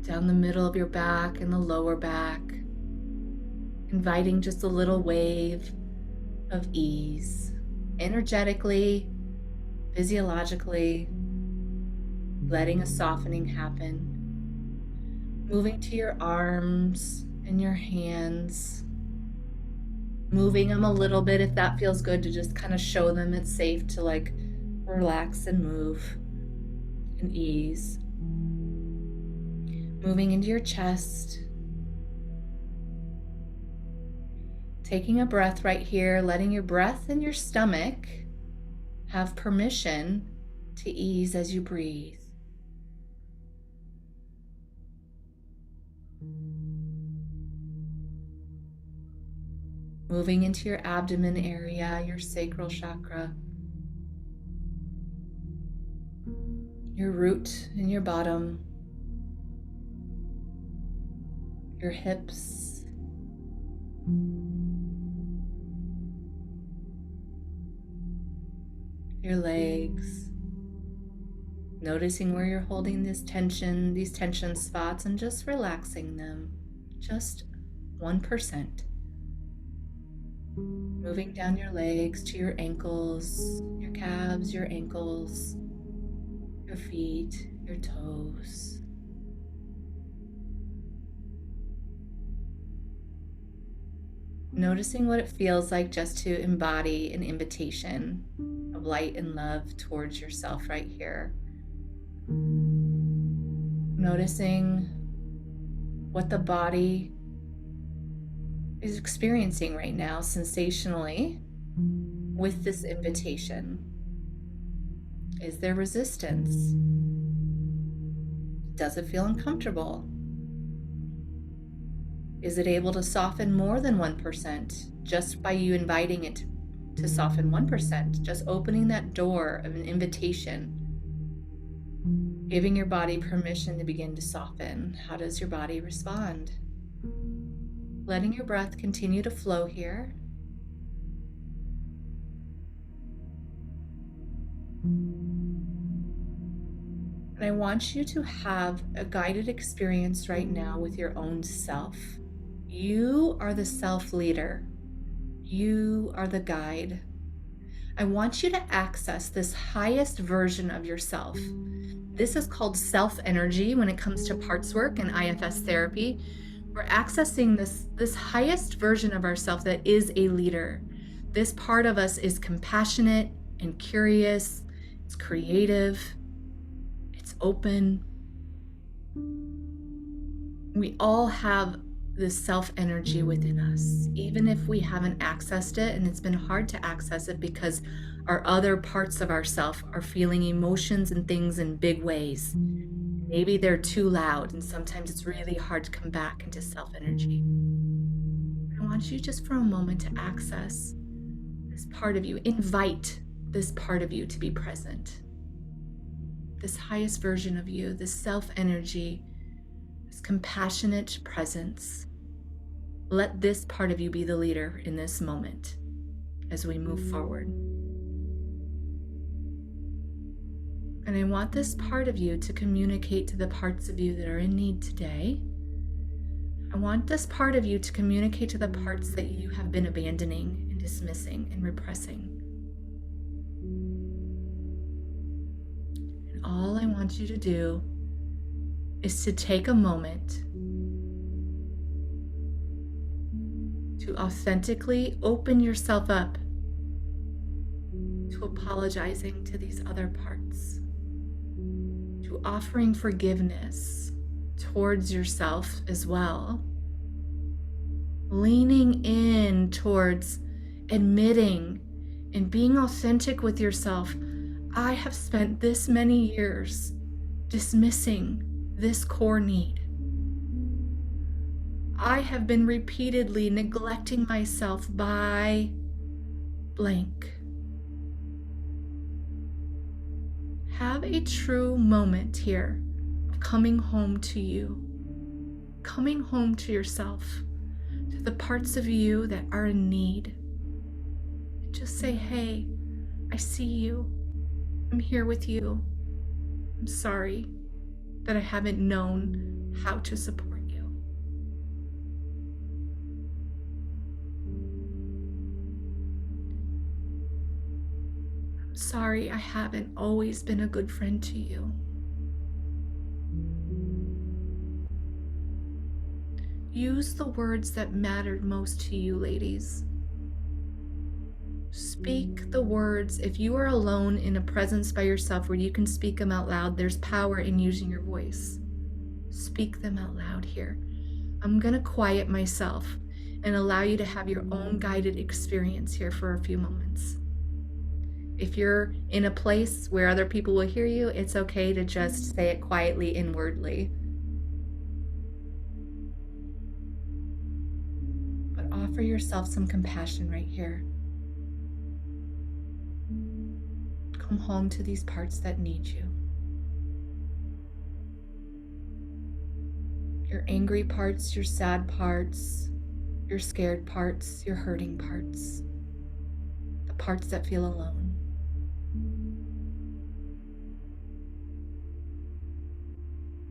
down the middle of your back and the lower back, inviting just a little wave of ease, energetically, physiologically, letting a softening happen. Moving to your arms and your hands, moving them a little bit if that feels good, to just kind of show them it's safe to like relax and move and ease. Moving into your chest, taking a breath right here, letting your breath in your stomach have permission to ease as you breathe. Moving into your abdomen area, your sacral chakra, your root and your bottom, your hips, your legs, noticing where you're holding this tension, these tension spots, and just relaxing them, just 1%. Moving down your legs to your ankles, your calves, your ankles, your feet, your toes. Noticing what it feels like just to embody an invitation of light and love towards yourself right here. Noticing what the body is experiencing right now sensationally with this invitation. Is there resistance? Does it feel uncomfortable? Is it able to soften more than 1% just by you inviting it to soften 1%? Just opening that door of an invitation, giving your body permission to begin to soften. How does your body respond? Letting your breath continue to flow here. And I want you to have a guided experience right now with your own self. You are the self leader. You are the guide. I want you to access this highest version of yourself. This is called self energy when it comes to parts work and IFS therapy. We're accessing this highest version of ourselves that is a leader. This part of us is compassionate and curious. It's creative. It's open. We all have this self energy within us, even if we haven't accessed it, and it's been hard to access it because our other parts of ourself are feeling emotions and things in big ways. Maybe they're too loud, and sometimes it's really hard to come back into self energy. I want you just for a moment to access this part of you. Invite this part of you to be present. This highest version of you, this self energy, this compassionate presence. Let this part of you be the leader in this moment as we move forward. And I want this part of you to communicate to the parts of you that are in need today. I want this part of you to communicate to the parts that you have been abandoning and dismissing and repressing. And all I want you to do is to take a moment to authentically open yourself up to apologizing to these other parts. to offering forgiveness towards yourself as well. Leaning in towards admitting and being authentic with yourself. I have spent this many years dismissing this core need. I have been repeatedly neglecting myself by blank. Have a true moment here of coming home to you, coming home to yourself, to the parts of you that are in need. Just say, hey, I see you. I'm here with you. I'm sorry that I haven't known how to support you. I'm sorry I haven't always been a good friend to you. Use the words that mattered most to you, ladies. Speak the words. If you are alone in a presence by yourself where you can speak them out loud, there's power in using your voice. Speak them out loud here. I'm going to quiet myself and allow you to have your own guided experience here for a few moments. If you're in a place where other people will hear you, it's okay to just say it quietly, inwardly. But offer yourself some compassion right here. Come home to these parts that need you. Your angry parts, your sad parts, your scared parts, your hurting parts, the parts that feel alone.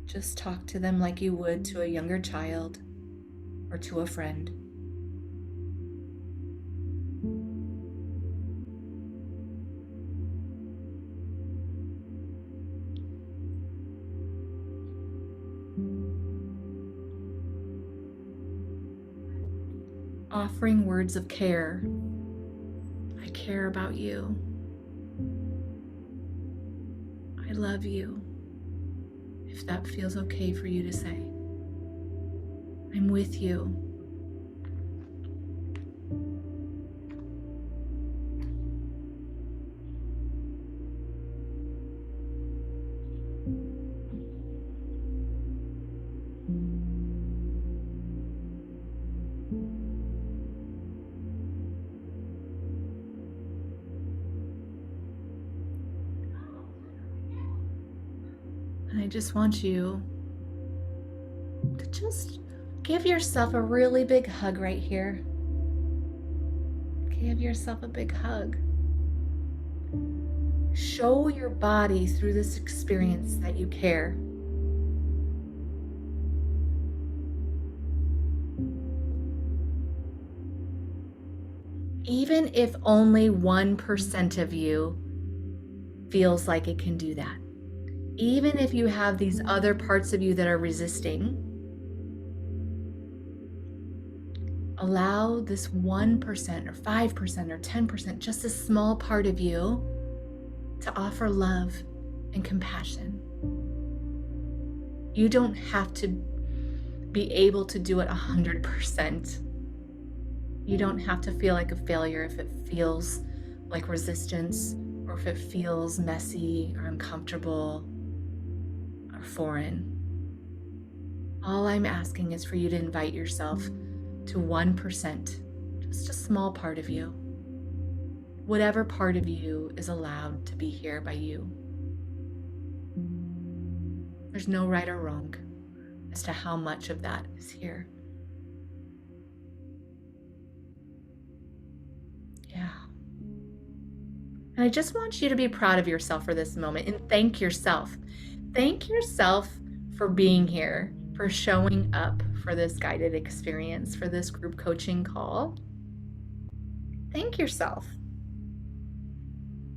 Just talk to them like you would to a younger child or to a friend. Offering words of care. I care about you. I love you. If that feels okay for you to say. I'm with you. And I just want you to just give yourself a really big hug right here. Give yourself a big hug. Show your body through this experience that you care. Even if only 1% of you feels like it can do that. Even if you have these other parts of you that are resisting, allow this 1% or 5% or 10%, just a small part of you, to offer love and compassion. You don't have to be able to do it 100%. You don't have to feel like a failure if it feels like resistance or if it feels messy or uncomfortable or foreign. All I'm asking is for you to invite yourself to 1%, just a small part of you. Whatever part of you is allowed to be here by you. There's no right or wrong as to how much of that is here. Yeah. And I just want you to be proud of yourself for this moment and thank yourself. Thank yourself for being here, for showing up for this guided experience, for this group coaching call. Thank yourself.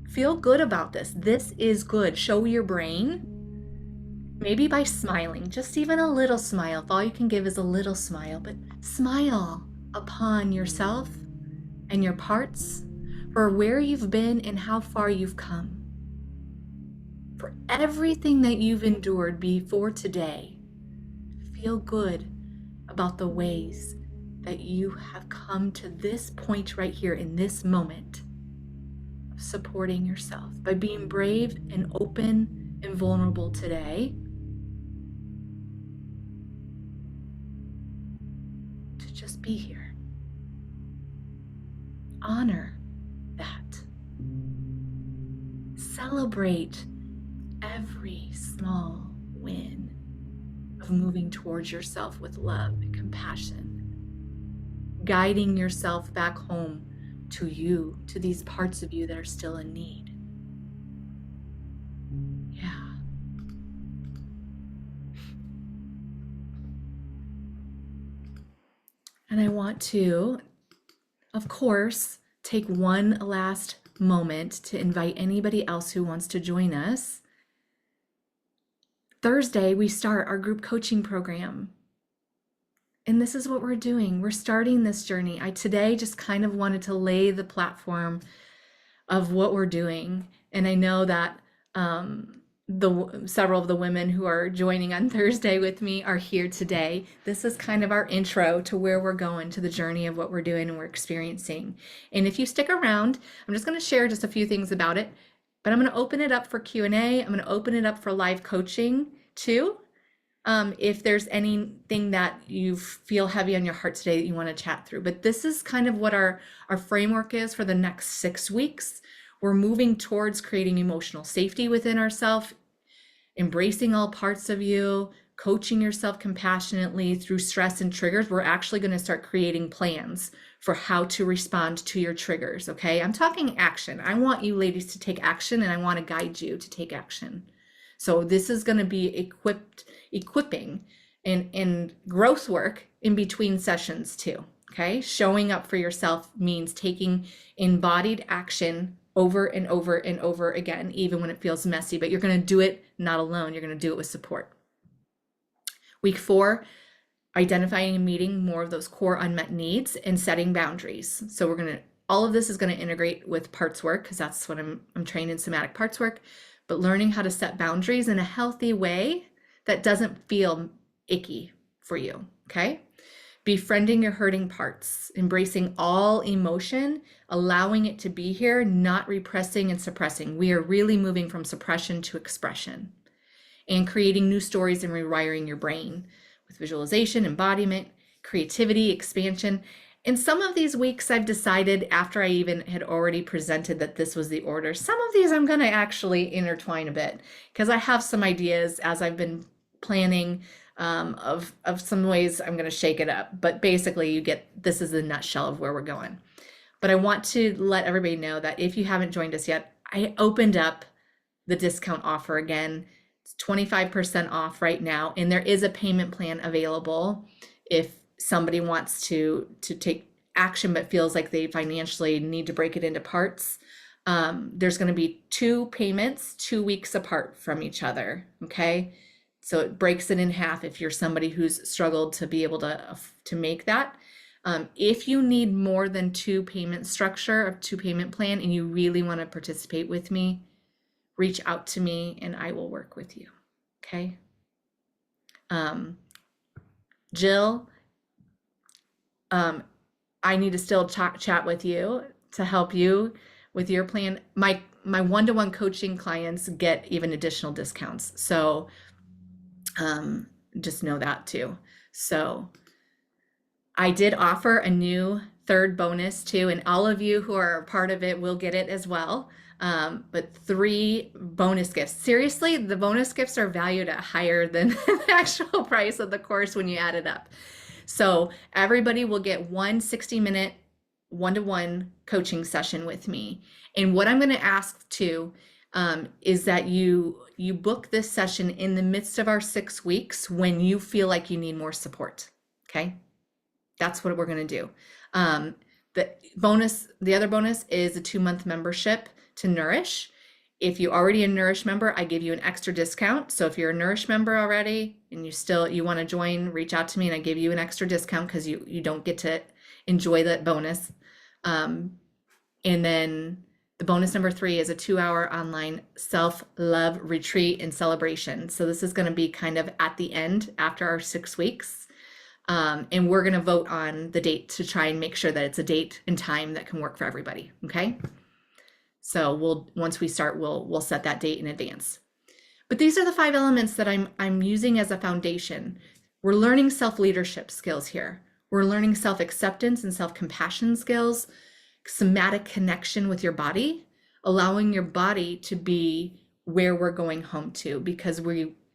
Feel good about this. This is good. Show your brain, maybe by smiling, just even a little smile. If all you can give is a little smile, but smile upon yourself and your parts for where you've been and how far you've come. For everything that you've endured before today, feel good about the ways that you have come to this point right here in this moment of supporting yourself by being brave and open and vulnerable today to just be here. Honor that. Celebrate every small win of moving towards yourself with love and compassion, guiding yourself back home to you, to these parts of you that are still in need. Yeah. And I want to, of course, take one last moment to invite anybody else who wants to join us. Thursday, we start our group coaching program. And this is what we're doing. We're starting this journey. I today just kind of wanted to lay the platform of what we're doing. And I know that several of the women who are joining on Thursday with me are here today. This is kind of our intro to where we're going, to the journey of what we're doing and we're experiencing. And if you stick around, I'm just going to share just a few things about it, but I'm going to open it up for Q&A. I'm going to open it up for live coaching too. If there's anything that you feel heavy on your heart today that you want to chat through. But this is kind of what our framework is for the next 6 weeks. We're moving towards creating emotional safety within ourselves, embracing all parts of you, coaching yourself compassionately through stress and triggers. We're actually going to start creating plans for how to respond to your triggers, okay? I'm talking action. I want you ladies to take action, and I want to guide you to take action. So this is going to be equipping and growth work in between sessions too, okay? Showing up for yourself means taking embodied action over and over and over again, even when it feels messy, but you're going to do it not alone. You're going to do it with support. Week 4, identifying and meeting more of those core unmet needs and setting boundaries. So all of this is going to integrate with parts work, because that's what I'm trained in somatic parts work, but learning how to set boundaries in a healthy way that doesn't feel icky for you, okay? Befriending your hurting parts, embracing all emotion, allowing it to be here, not repressing and suppressing. We are really moving from suppression to expression, and creating new stories and rewiring your brain with visualization, embodiment, creativity, expansion. In some of these weeks, I've decided, after I even had already presented that this was the order, some of these I'm going to actually intertwine a bit, because I have some ideas as I've been planning of some ways I'm going to shake it up. But basically, this is the nutshell of where we're going. But I want to let everybody know that if you haven't joined us yet, I opened up the discount offer again. It's 25% off right now, and there is a payment plan available if somebody wants to take action but feels like they financially need to break it into parts. There's going to be 2 payments 2 weeks apart from each other, okay? So it breaks it in half if you're somebody who's struggled to be able to make that. If you need more than 2 payment structure or 2 payment plan and you really want to participate with me, reach out to me and I will work with you, okay? Jill, I need to still chat with you to help you with your plan. My one-to-one coaching clients get even additional discounts. So just know that too. So I did offer a new 3rd bonus too, and all of you who are a part of it will get it as well. But 3 bonus gifts. Seriously, the bonus gifts are valued at higher than the actual price of the course when you add it up. So everybody will get one 60-minute one-to-one coaching session with me. And what I'm going to ask too is that you book this session in the midst of our 6 weeks when you feel like you need more support. Okay, that's what we're going to do. The other bonus is a 2-month membership to Nourish. If you're already a Nourish member, I give you an extra discount. So if you're a Nourish member already and you want to join, reach out to me and I give you an extra discount because you don't get to enjoy that bonus. And then The bonus number 3 is a 2-hour online self-love retreat and celebration. So this is going to be kind of at the end after our 6 weeks. And we're going to vote on the date to try and make sure that it's a date and time that can work for everybody. Okay. So once we start, we'll set that date in advance. But these are the 5 elements that I'm using as a foundation. We're learning self-leadership skills here. We're learning self-acceptance and self-compassion skills, somatic connection with your body, allowing your body to be where we're going home to, because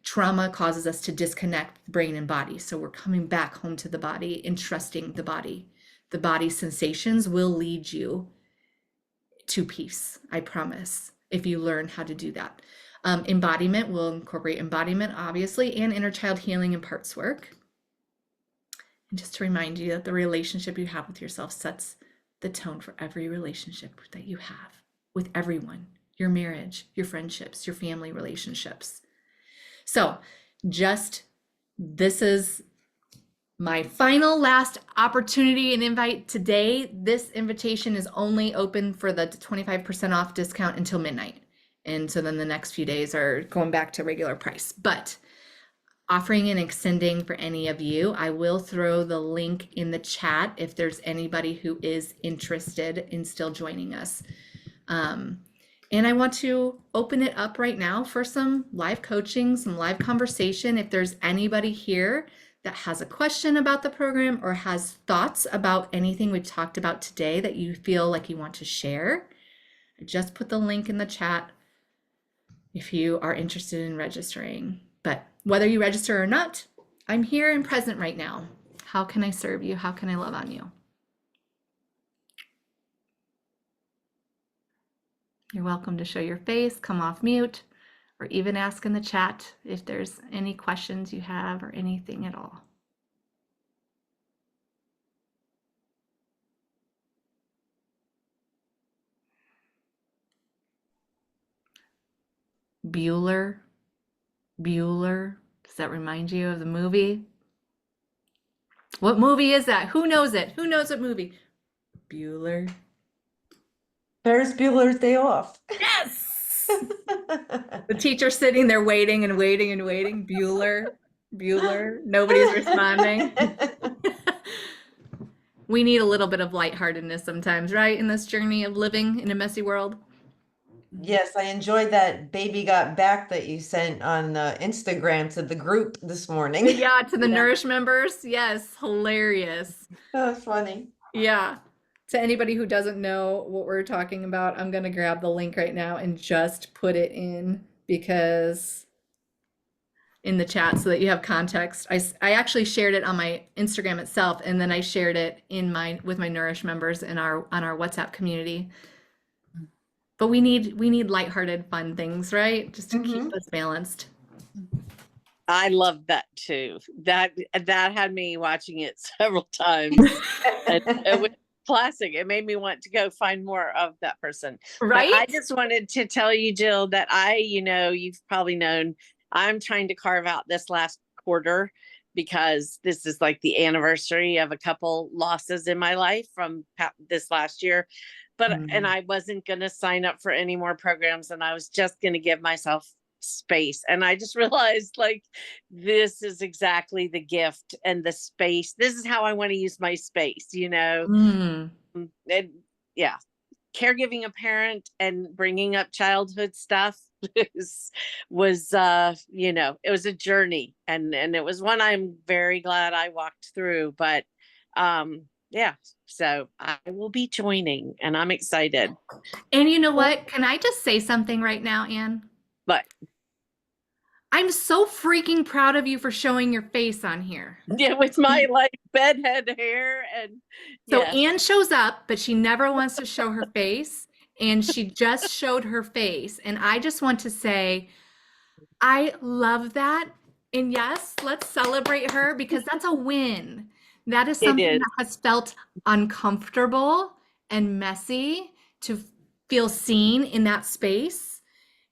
trauma causes us to disconnect brain and body. So we're coming back home to the body and trusting the body. The body sensations will lead you to peace, I promise, if you learn how to do that. Embodiment will incorporate embodiment, obviously, and inner child healing and parts work. And just to remind you that the relationship you have with yourself sets the tone for every relationship that you have with everyone, your marriage, your friendships, your family relationships. So this is my final last opportunity and invite today. This invitation is only open for the 25% off discount until midnight. And so then the next few days are going back to regular price, but offering and extending for any of you. I will throw the link in the chat if there's anybody who is interested in still joining us. And I want to open it up right now for some live coaching, some live conversation. If there's anybody here that has a question about the program or has thoughts about anything we've talked about today that you feel like you want to share, just put the link in the chat if you are interested in registering. But whether you register or not, I'm here and present right now. How can I serve you? How can I love on you? You're welcome to show your face, come off mute, or even ask in the chat if there's any questions you have or anything at all. Bueller, does that remind you of the movie? What movie is that? Who knows it? Who knows what movie? Bueller. Ferris Bueller's Day Off. Yes! The teacher sitting there waiting and waiting and waiting. Bueller, nobody's responding. We need a little bit of lightheartedness sometimes, right? In this journey of living in a messy world. Yes, I enjoyed that baby got back that you sent on Instagram to the group this morning. Yeah, to the Nourish members. Yes, hilarious. That was funny. Yeah. To anybody who doesn't know what we're talking about, I'm going to grab the link right now and just put it in the chat so that you have context. I actually shared it on my Instagram itself, and then I shared it with my Nourish members on our WhatsApp community. But we need lighthearted, fun things, right? Just to keep us balanced. I love that too. That had me watching it several times. It was classic. It made me want to go find more of that person. Right? But I just wanted to tell you, Jill, that you've probably known, I'm trying to carve out this last quarter because this is like the anniversary of a couple losses in my life from this last year. But and I wasn't going to sign up for any more programs, and I was just going to give myself space. And I just realized, like, this is exactly the gift and the space. This is how I want to use my space, And yeah, caregiving a parent and bringing up childhood stuff was it was a journey, and it was one I'm very glad I walked through. But yeah, so I will be joining, and I'm excited. And you know what? Can I just say something right now, Anne? But I'm so freaking proud of you for showing your face on here. yeah, with my like bedhead hair, and So yes. Anne shows up, but she never wants to show her face, and she just showed her face. And I just want to say, I love that. And yes, let's celebrate her, because that's a win. That is something that has felt uncomfortable and messy to feel seen in that space.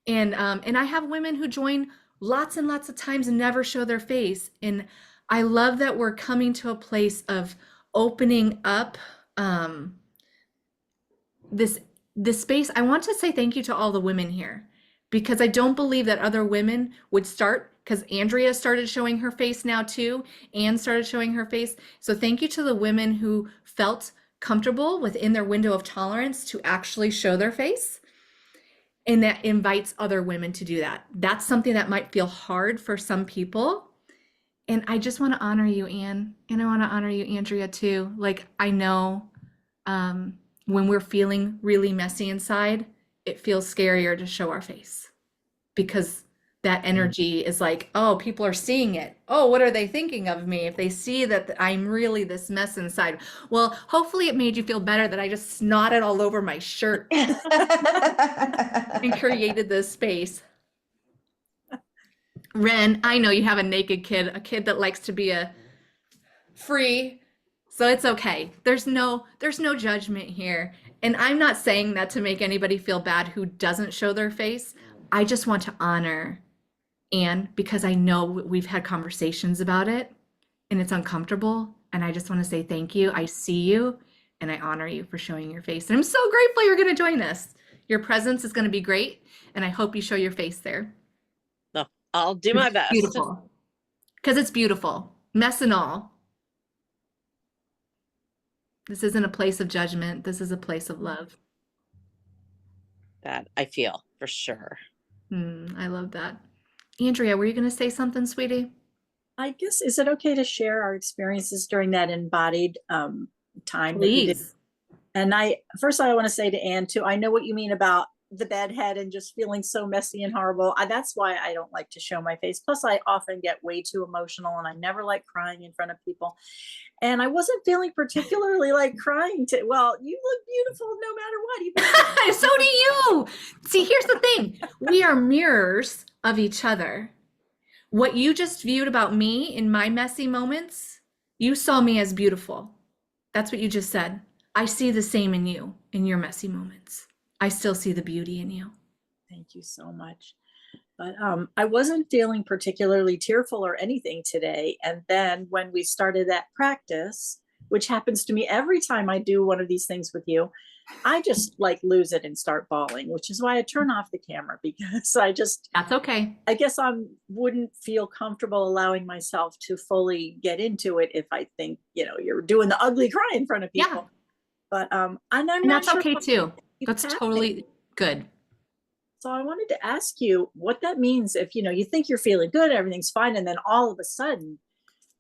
And I have women who join lots and lots of times and never show their face. And I love that we're coming to a place of opening up this this space, I want to say thank you to all the women here because I don't believe that other women would start, because Andrea started showing her face now too. Anne started showing her face. So thank you to the women who felt comfortable within their window of tolerance to actually show their face. And that invites other women to do that. That's something that might feel hard for some people. And I just want to honor you, Anne. And I want to honor you, Andrea, too. Like, I know when we're feeling really messy inside, it feels scarier to show our face because that energy is like, oh, people are seeing it. Oh, what are they thinking of me if they see that I'm really this mess inside? Well, hopefully it made you feel better that I just snotted all over my shirt and created this space. Ren, I know you have a naked kid, a kid that likes to be a free, so it's okay. There's no judgment here. And I'm not saying that to make anybody feel bad who doesn't show their face. I just want to honor Anne because I know we've had conversations about it and it's uncomfortable. And I just want to say thank you. I see you and I honor you for showing your face. And I'm so grateful you're going to join us. Your presence is going to be great. And I hope you show your face there. No, I'll do my best. Beautiful. Because it's beautiful. Mess and all. This isn't a place of judgment. This is a place of love. That I feel for sure. I love that. Andrea, were you going to say something, sweetie? I guess, is it okay to share our experiences during that embodied time? That we did? Please. And first I want to say to Anne too, I know what you mean about the bad head and just feeling so messy and horrible. That's why I don't like to show my face. Plus I often get way too emotional and I never like crying in front of people. And I wasn't feeling particularly like crying well, you look beautiful no matter what. So do you. See, here's the thing. We are mirrors of each other. What you just viewed about me in my messy moments, you saw me as beautiful. That's what you just said. I see the same in you, in your messy moments. I still see the beauty in you. Thank you so much. But I wasn't feeling particularly tearful or anything today. And then when we started that practice, which happens to me every time I do one of these things with you, I just like lose it and start bawling, which is why I turn off the camera because That's okay. I guess I wouldn't feel comfortable allowing myself to fully get into it if I think, you're doing the ugly cry in front of people. Yeah. But and I'm And not that's sure okay too. That's happening. totally good. So I wanted to ask you what that means if, you think you're feeling good, everything's fine. And then all of a sudden,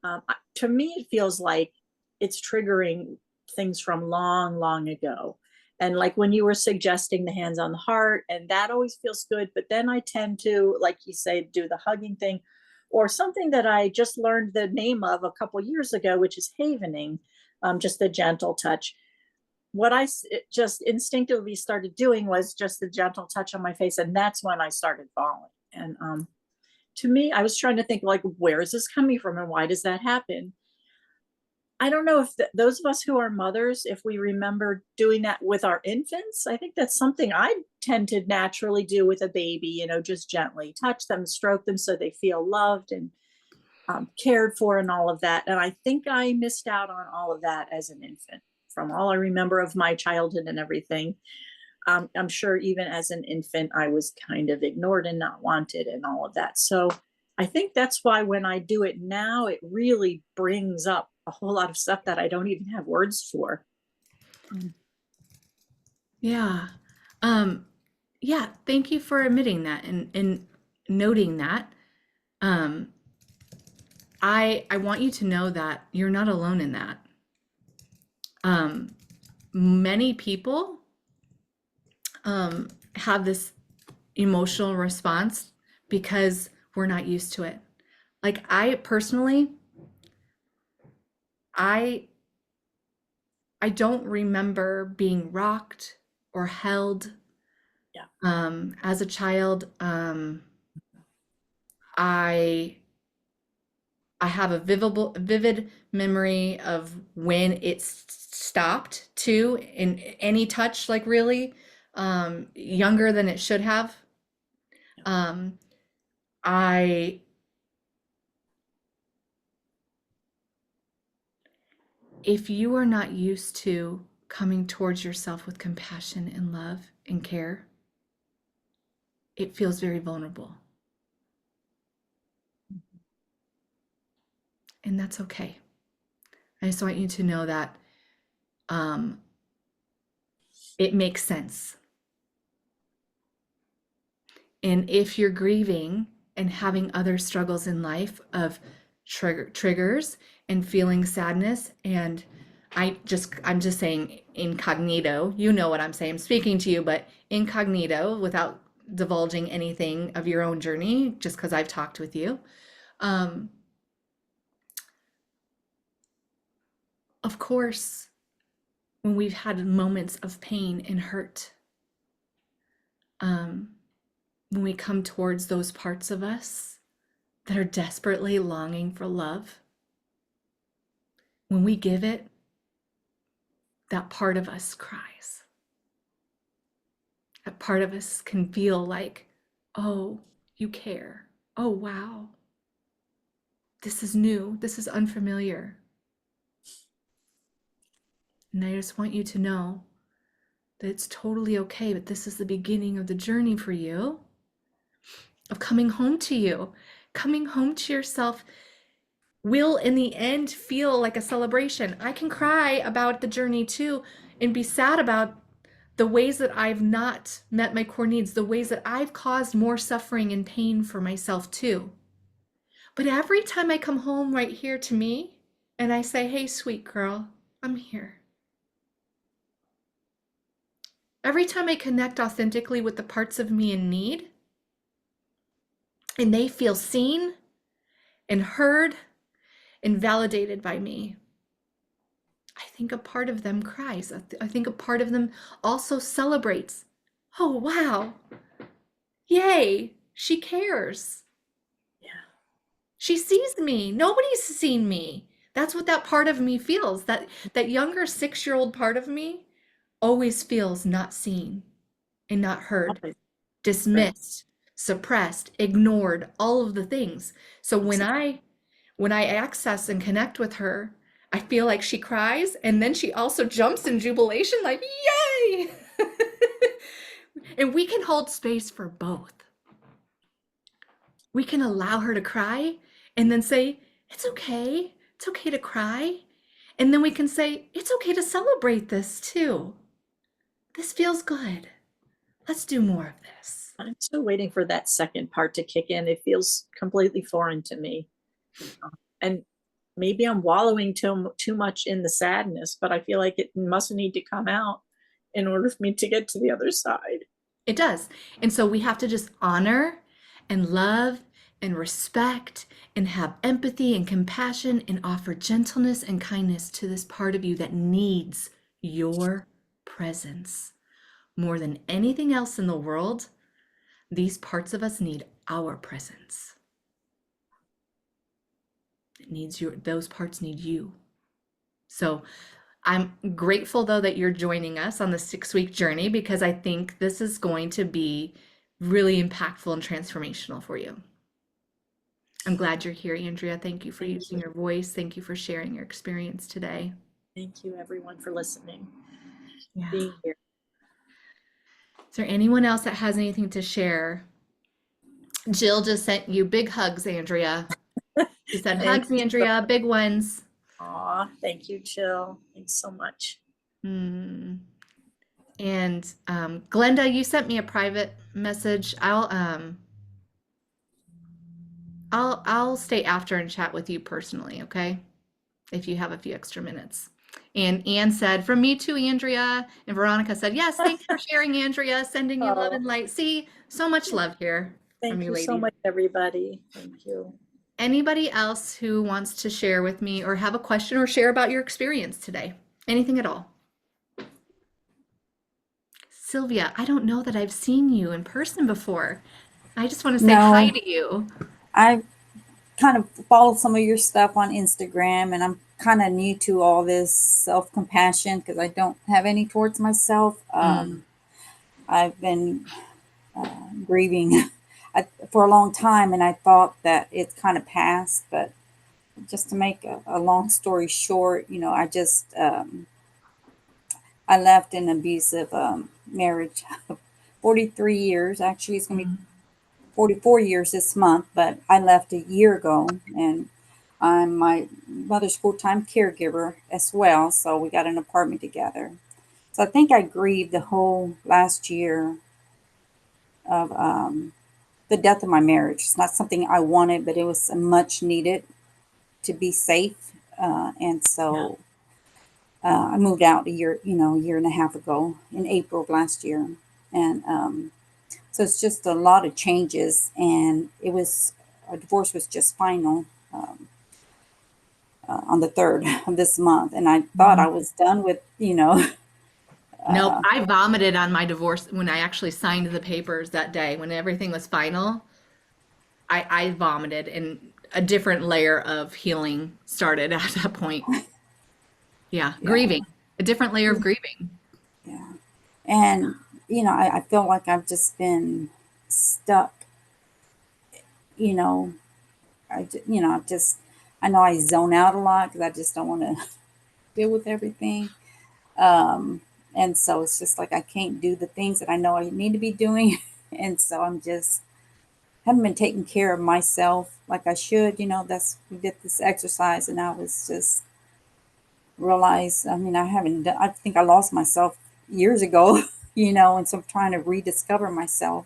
to me, it feels like it's triggering things from long, long ago. And like when you were suggesting the hands on the heart, and that always feels good. But then I tend to, like you say, do the hugging thing or something that I just learned the name of a couple years ago, which is havening, just a gentle touch. What I just instinctively started doing was just the gentle touch on my face. And that's when I started bawling. And to me, I was trying to think like, where is this coming from and why does that happen? I don't know if those of us who are mothers, if we remember doing that with our infants. I think that's something I tend to naturally do with a baby, just gently touch them, stroke them so they feel loved and cared for and all of that. And I think I missed out on all of that as an infant. From all I remember of my childhood and everything, I'm sure even as an infant, I was kind of ignored and not wanted and all of that. So I think that's why when I do it now, it really brings up a whole lot of stuff that I don't even have words for. Yeah. Yeah. Thank you for admitting that and noting that. I want you to know that you're not alone in that. Many people have this emotional response because we're not used to it. Like I personally, I don't remember being rocked or held. Yeah. As a child, I have a vivid memory of when it stopped too in any touch, like really younger than it should have. If you are not used to coming towards yourself with compassion and love and care, it feels very vulnerable. And that's okay. I just want you to know that it makes sense. And if you're grieving and having other struggles in life of triggers and feeling sadness, and I'm just saying incognito, you know what I'm saying, I'm speaking to you, but incognito, without divulging anything of your own journey, just because I've talked with you. Of course, when we've had moments of pain and hurt, when we come towards those parts of us that are desperately longing for love, when we give it, that part of us cries. That part of us can feel like, oh, you care. Oh, wow. This is new. This is unfamiliar. And I just want you to know that it's totally okay, but this is the beginning of the journey for you, of coming home to you. Coming home to yourself will, in the end, feel like a celebration. I can cry about the journey too and be sad about the ways that I've not met my core needs, the ways that I've caused more suffering and pain for myself too. But every time I come home right here to me and I say, hey, sweet girl, I'm here. Every time I connect authentically with the parts of me in need, and they feel seen and heard and validated by me, I think a part of them cries. I think a part of them also celebrates. Oh, wow. Yay, she cares. Yeah. She sees me. Nobody's seen me. That's what that part of me feels. That younger 6-year-old part of me always feels not seen and not heard, Always. dismissed, suppressed, ignored, all of the things. So when I access and connect with her, I feel like she cries, and then she also jumps in jubilation like, yay! And we can hold space for both. We can allow her to cry and then say, it's okay. It's okay to cry. And then we can say, it's okay to celebrate this too. This feels good. Let's do more of this. I'm still waiting for that second part to kick in. It feels completely foreign to me. And maybe I'm wallowing too much in the sadness, but I feel like it must need to come out in order for me to get to the other side. It does. And so we have to just honor and love and respect and have empathy and compassion and offer gentleness and kindness to this part of you that needs your presence. More than anything else in the world, these parts of us need our presence. It needs those parts need you. So I'm grateful though that you're joining us on the 6-week journey, because I think this is going to be really impactful and transformational for you. I'm glad you're here, Andrea. Thank you for using your voice. Thank you for sharing your experience today. Thank you, everyone, for listening, Yeah. being here. Is there anyone else that has anything to share? Jill just sent you big hugs, Andrea. She said, hugs, Andrea, big ones. Aw, thank you, Jill. Thanks so much. And Glenda, you sent me a private message. I'll stay after and chat with you personally, okay? If you have a few extra minutes. And Anne said, from me too, Andrea. And Veronica said, yes, thanks for sharing, Andrea. Sending you love and light. See, so much love here from Thank you you ladies. so much, everybody. Thank you. Anybody else who wants to share with me or have a question or share about your experience today? Anything at all? Sylvia, I don't know that I've seen you in person before. I just want to say hi to you. I kind of follow some of your stuff on Instagram, and I'm kind of new to all this self-compassion because I don't have any towards myself. I've been grieving for a long time, and I thought that it's kind of passed, but just to make a long story short, I just I left an abusive marriage, 43 years. Actually, it's going to be 44 years this month, but I left a year ago, and I'm my mother's full-time caregiver as well. So we got an apartment together. So I think I grieved the whole last year of the death of my marriage. It's not something I wanted, but it was much needed to be safe. And so I moved out a year and a half ago in April of last year. And so it's just a lot of changes. And a divorce was just final on the 3rd of this month. And I thought I was done with, Nope, I vomited on my divorce when I actually signed the papers that day when everything was final. I vomited, and a different layer of healing started at that point. Yeah, grieving, a different layer of grieving. yeah. And, I feel like I've just been stuck, you know, I know I zone out a lot because I just don't want to deal with everything. And so it's just like I can't do the things that I know I need to be doing. And so haven't been taking care of myself like I should. We did this exercise, and I was just realized, I think I lost myself years ago, and so I'm trying to rediscover myself.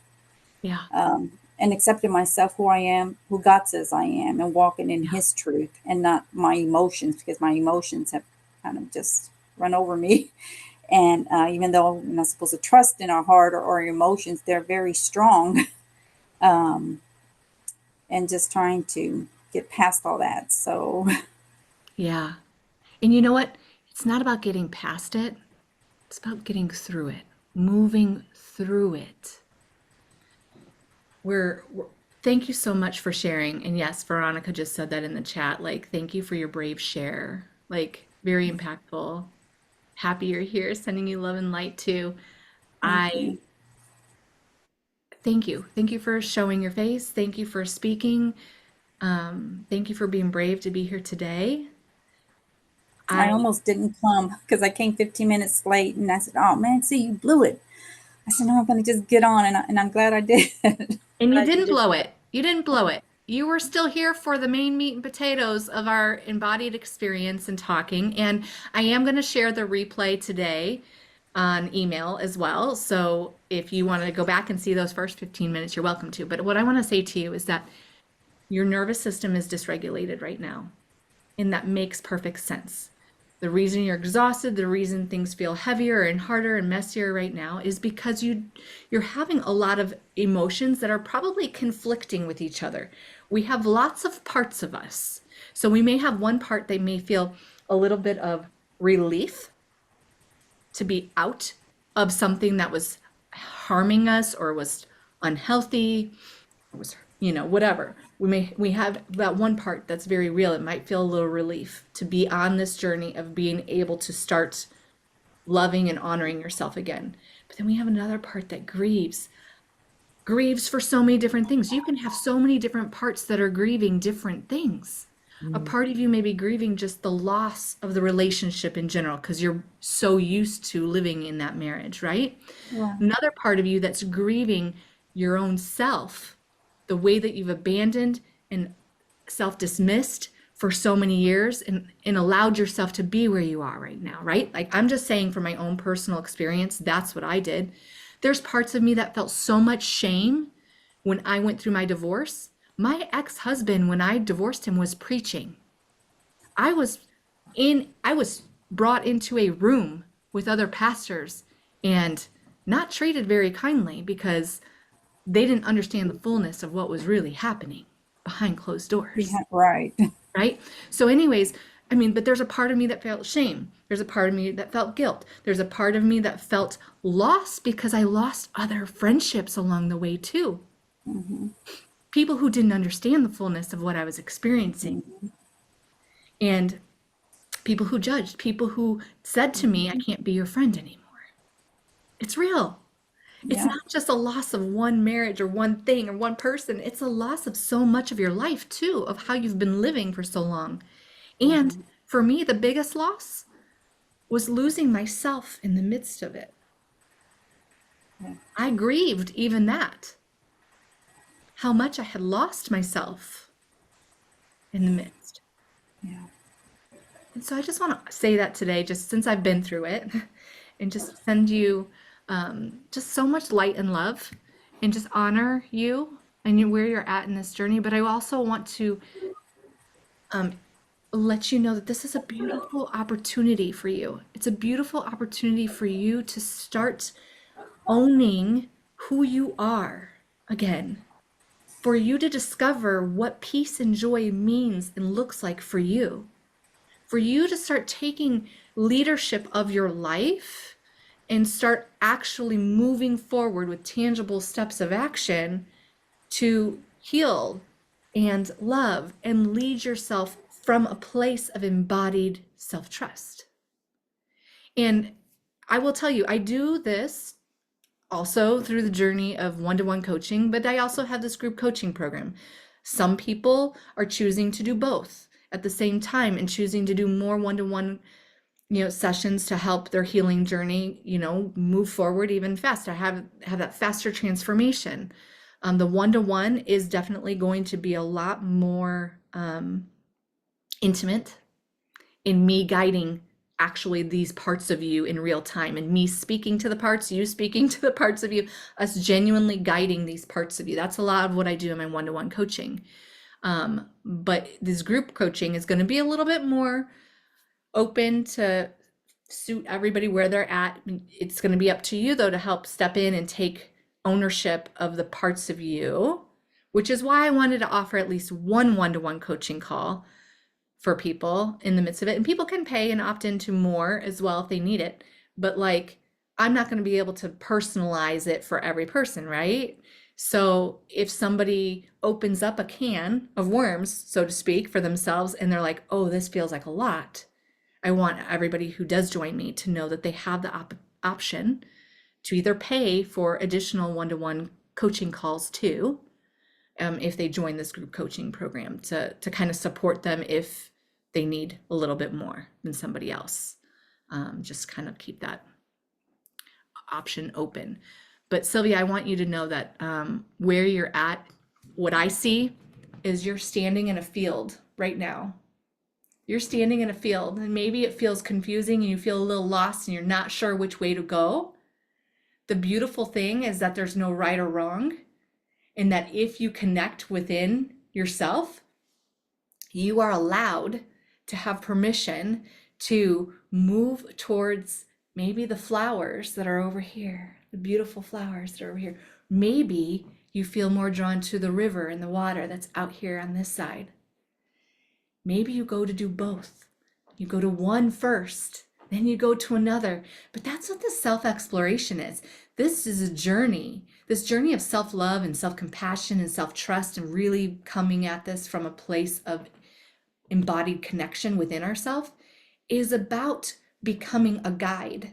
Yeah. And accepting myself, who I am, who God says I am, and walking in His truth and not my emotions, because my emotions have kind of just run over me. And even though we're not supposed to trust in our heart or our emotions, they're very strong. And just trying to get past all that. So, Yeah. And you know what? It's not about getting past it. It's about getting through it, moving through it. Thank you so much for sharing. And yes, Veronica just said that in the chat. Like, thank you for your brave share. Like, very impactful. Happy you're here, sending you love and light too. Thank you. Thank you for showing your face. Thank you for speaking. Thank you for being brave to be here today. I almost didn't come because I came 15 minutes late, and I said, "Oh man, see, you blew it." I said, "No, I'm going to just get on," and I'm glad I did. And you didn't blow it. You didn't blow it. You were still here for the main meat and potatoes of our embodied experience and talking. And I am going to share the replay today on email as well. So if you want to go back and see those first 15 minutes, you're welcome to. But what I want to say to you is that your nervous system is dysregulated right now. And that makes perfect sense. The reason you're exhausted, the reason things feel heavier and harder and messier right now is because you're having a lot of emotions that are probably conflicting with each other. We have lots of parts of us. So we may have one part that may feel a little bit of relief to be out of something that was harming us or was unhealthy, or was, whatever. We have that one part that's very real. It might feel a little relief to be on this journey of being able to start loving and honoring yourself again. But then we have another part that grieves for so many different things. You can have so many different parts that are grieving different things. A part of you may be grieving just the loss of the relationship in general because you're so used to living in that marriage, right? Yeah. Another part of you that's grieving your own self, the way that you've abandoned and self-dismissed for so many years and allowed yourself to be where you are right now, right? Like, I'm just saying from my own personal experience, that's what I did. There's parts of me that felt so much shame when I went through my divorce. My ex-husband, when I divorced him, was preaching. I was brought into a room with other pastors and not treated very kindly because they didn't understand the fullness of what was really happening behind closed doors. Yeah, right. Right? So anyways, but there's a part of me that felt shame. There's a part of me that felt guilt. There's a part of me that felt lost because I lost other friendships along the way too. People who didn't understand the fullness of what I was experiencing. And people who judged, people who said to me, I can't be your friend anymore. It's real. It's not just a loss of one marriage or one thing or one person. It's a loss of so much of your life too, of how you've been living for so long. And for me, the biggest loss was losing myself in the midst of it. Yeah. I grieved even that, how much I had lost myself in the midst. Yeah. And so I just want to say that today, just since I've been through it, and just send you just so much light and love, and just honor you and where you're at in this journey. But I also want to let you know that this is a beautiful opportunity for you. It's a beautiful opportunity for you to start owning who you are again, for you to discover what peace and joy means and looks like for you, for you to start taking leadership of your life and start actually moving forward with tangible steps of action to heal and love and lead yourself from a place of embodied self-trust. And I will tell you, I do this also through the journey of one-to-one coaching, but I also have this group coaching program. Some people are choosing to do both at the same time and choosing to do more one-to-one, sessions to help their healing journey, move forward even faster, have that faster transformation. The one-to-one is definitely going to be a lot more intimate in me guiding actually these parts of you in real time, and me speaking to the parts, you speaking to the parts of you, us genuinely guiding these parts of you. That's a lot of what I do in my one-to-one coaching. But this group coaching is going to be a little bit more open to suit everybody where they're at. It's going to be up to you though to help step in and take ownership of the parts of you, which is why I wanted to offer at least one-to-one coaching call for people in the midst of it. And people can pay and opt into more as well if they need it. But I'm not going to be able to personalize it for every person, right? So if somebody opens up a can of worms, so to speak, for themselves, and they're like, oh, this feels like a lot, I want everybody who does join me to know that they have the option to either pay for additional one-to-one coaching calls too, if they join this group coaching program, to kind of support them if they need a little bit more than somebody else. Just kind of keep that option open. But Sylvia, I want you to know that where you're at, what I see is you're standing in a field right now. You're standing in a field, and maybe it feels confusing and you feel a little lost and you're not sure which way to go. The beautiful thing is that there's no right or wrong, and that if you connect within yourself, you are allowed to have permission to move towards maybe the flowers that are over here, the beautiful flowers that are over here. Maybe you feel more drawn to the river and the water that's out here on this side. Maybe you go to do both. You go to one first, then you go to another. But that's what the self-exploration is. This is a journey, this journey of self-love and self-compassion and self-trust, and really coming at this from a place of embodied connection within ourselves, is about becoming a guide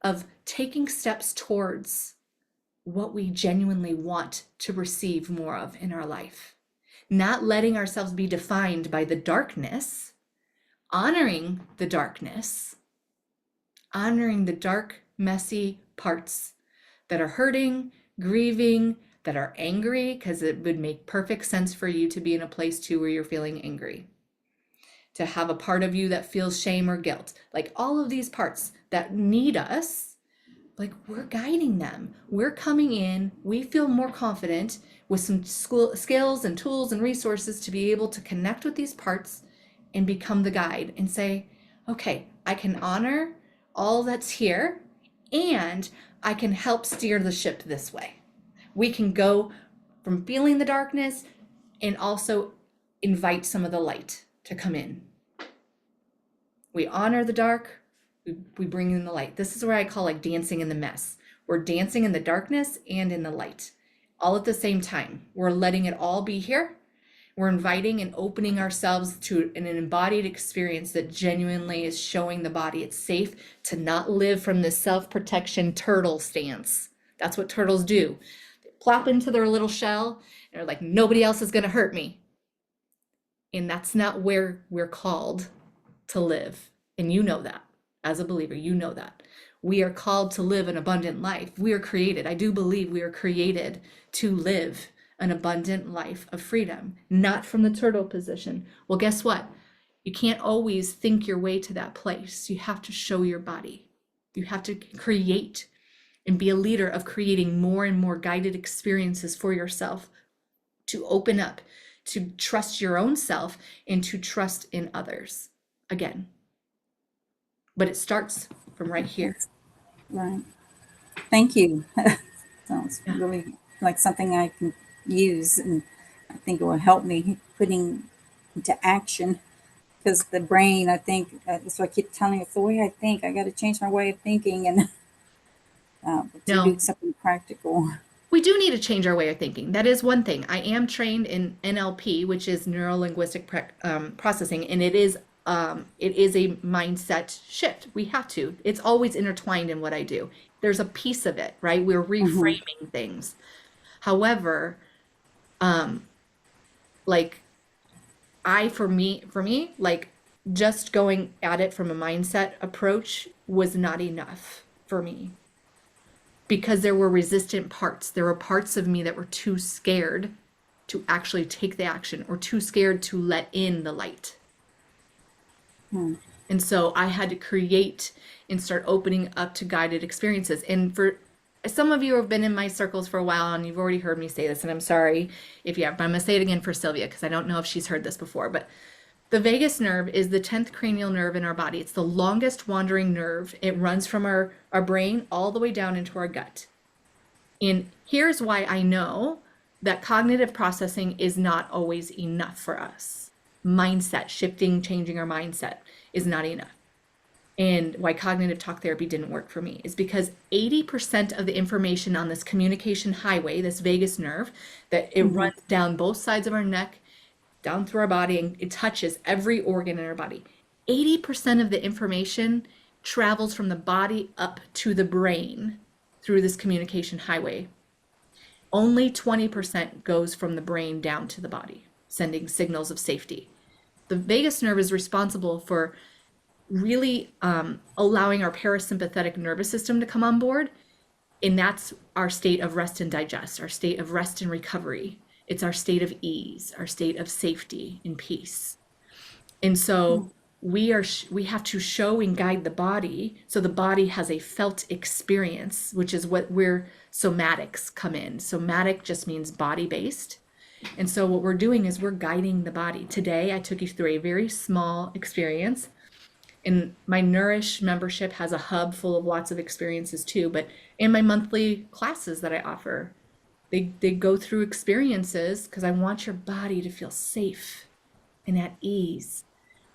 of taking steps towards what we genuinely want to receive more of in our life. Not letting ourselves be defined by the darkness, honoring the darkness, honoring the dark, messy parts that are hurting, grieving, that are angry, because it would make perfect sense for you to be in a place too where you're feeling angry. To have a part of you that feels shame or guilt, like all of these parts that need us, like we're guiding them. We're coming in, we feel more confident with some skills and tools and resources to be able to connect with these parts and become the guide and say, okay, I can honor all that's here and I can help steer the ship this way. We can go from feeling the darkness and also invite some of the light to come in. We honor the dark, we bring in the light. This is where I call dancing in the mess. We're dancing in the darkness and in the light, all at the same time. We're letting it all be here. We're inviting and opening ourselves to an embodied experience that genuinely is showing the body it's safe to not live from this self-protection turtle stance. That's what turtles do. They plop into their little shell and they're like, nobody else is going to hurt me. And that's not where we're called to live. And you know that. as a believer. You know that. We are called to live an abundant life. We are created. I do believe we are created to live an abundant life of freedom, not from the turtle position. Well, guess what? You can't always think your way to that place. You have to show your body. You have to create and be a leader of creating more and more guided experiences for yourself, to open up, to trust your own self, and to trust in others. Again, but it starts from right here. Right. Thank you. Sounds Yeah. really like something I can use, and I think it will help me putting into action. Because the brain, I think, that's what I keep telling you, it's the way I think. I got to change my way of thinking and to No. do something practical. We do need to change our way of thinking. That is one thing. I am trained in NLP, which is neuro linguistic processing, and it is a mindset shift. We have to. It's always intertwined in what I do. There's a piece of it, right? We're reframing things. However, like for me, like just going at it from a mindset approach was not enough for me, because there were resistant parts. There were parts of me that were too scared to actually take the action, or too scared to let in the light. And so I had to create and start opening up to guided experiences. And for some of you who have been in my circles for a while, and you've already heard me say this, and I'm sorry if you have, but I'm going to say it again for Sylvia, because I don't know if she's heard this before, but the vagus nerve is the 10th cranial nerve in our body. It's the longest wandering nerve. It runs from our brain all the way down into our gut. And here's why I know that cognitive processing is not always enough for us. Mindset shifting, changing our mindset is not enough. And why cognitive talk therapy didn't work for me is because 80% of the information on this communication highway, this vagus nerve, that it runs down both sides of our neck, down through our body, and it touches every organ in our body. 80% of the information travels from the body up to the brain through this communication highway. Only 20% goes from the brain down to the body, sending signals of safety. The vagus nerve is responsible for really allowing our parasympathetic nervous system to come on board. And that's our state of rest and digest, our state of rest and recovery. It's our state of ease, our state of safety and peace. And so we have to show and guide the body, so the body has a felt experience, which is where somatics come in. Somatic just means body-based. And so what we're doing is we're guiding the body. Today, I took you through a very small experience. And my Nourish membership has a hub full of lots of experiences too. But in my monthly classes that I offer, they go through experiences, because I want your body to feel safe and at ease,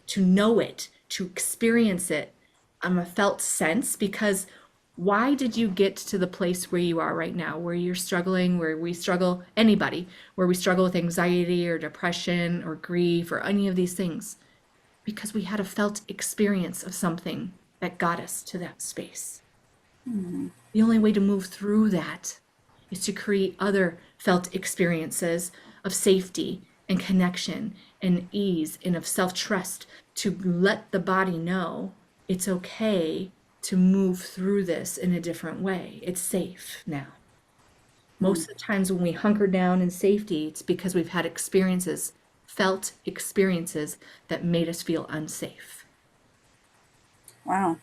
to know it, to experience it on a felt sense. Because why did you get to the place where you are right now, where you're struggling, where we struggle, anybody, where we struggle with anxiety or depression or grief or any of these things? Because we had a felt experience of something that got us to that space. The only way to move through that is to create other felt experiences of safety and connection and ease and of self-trust, to let the body know it's okay to move through this in a different way. It's safe now. Most of the times when we hunker down in safety, it's because we've had experiences, felt experiences that made us feel unsafe. Wow.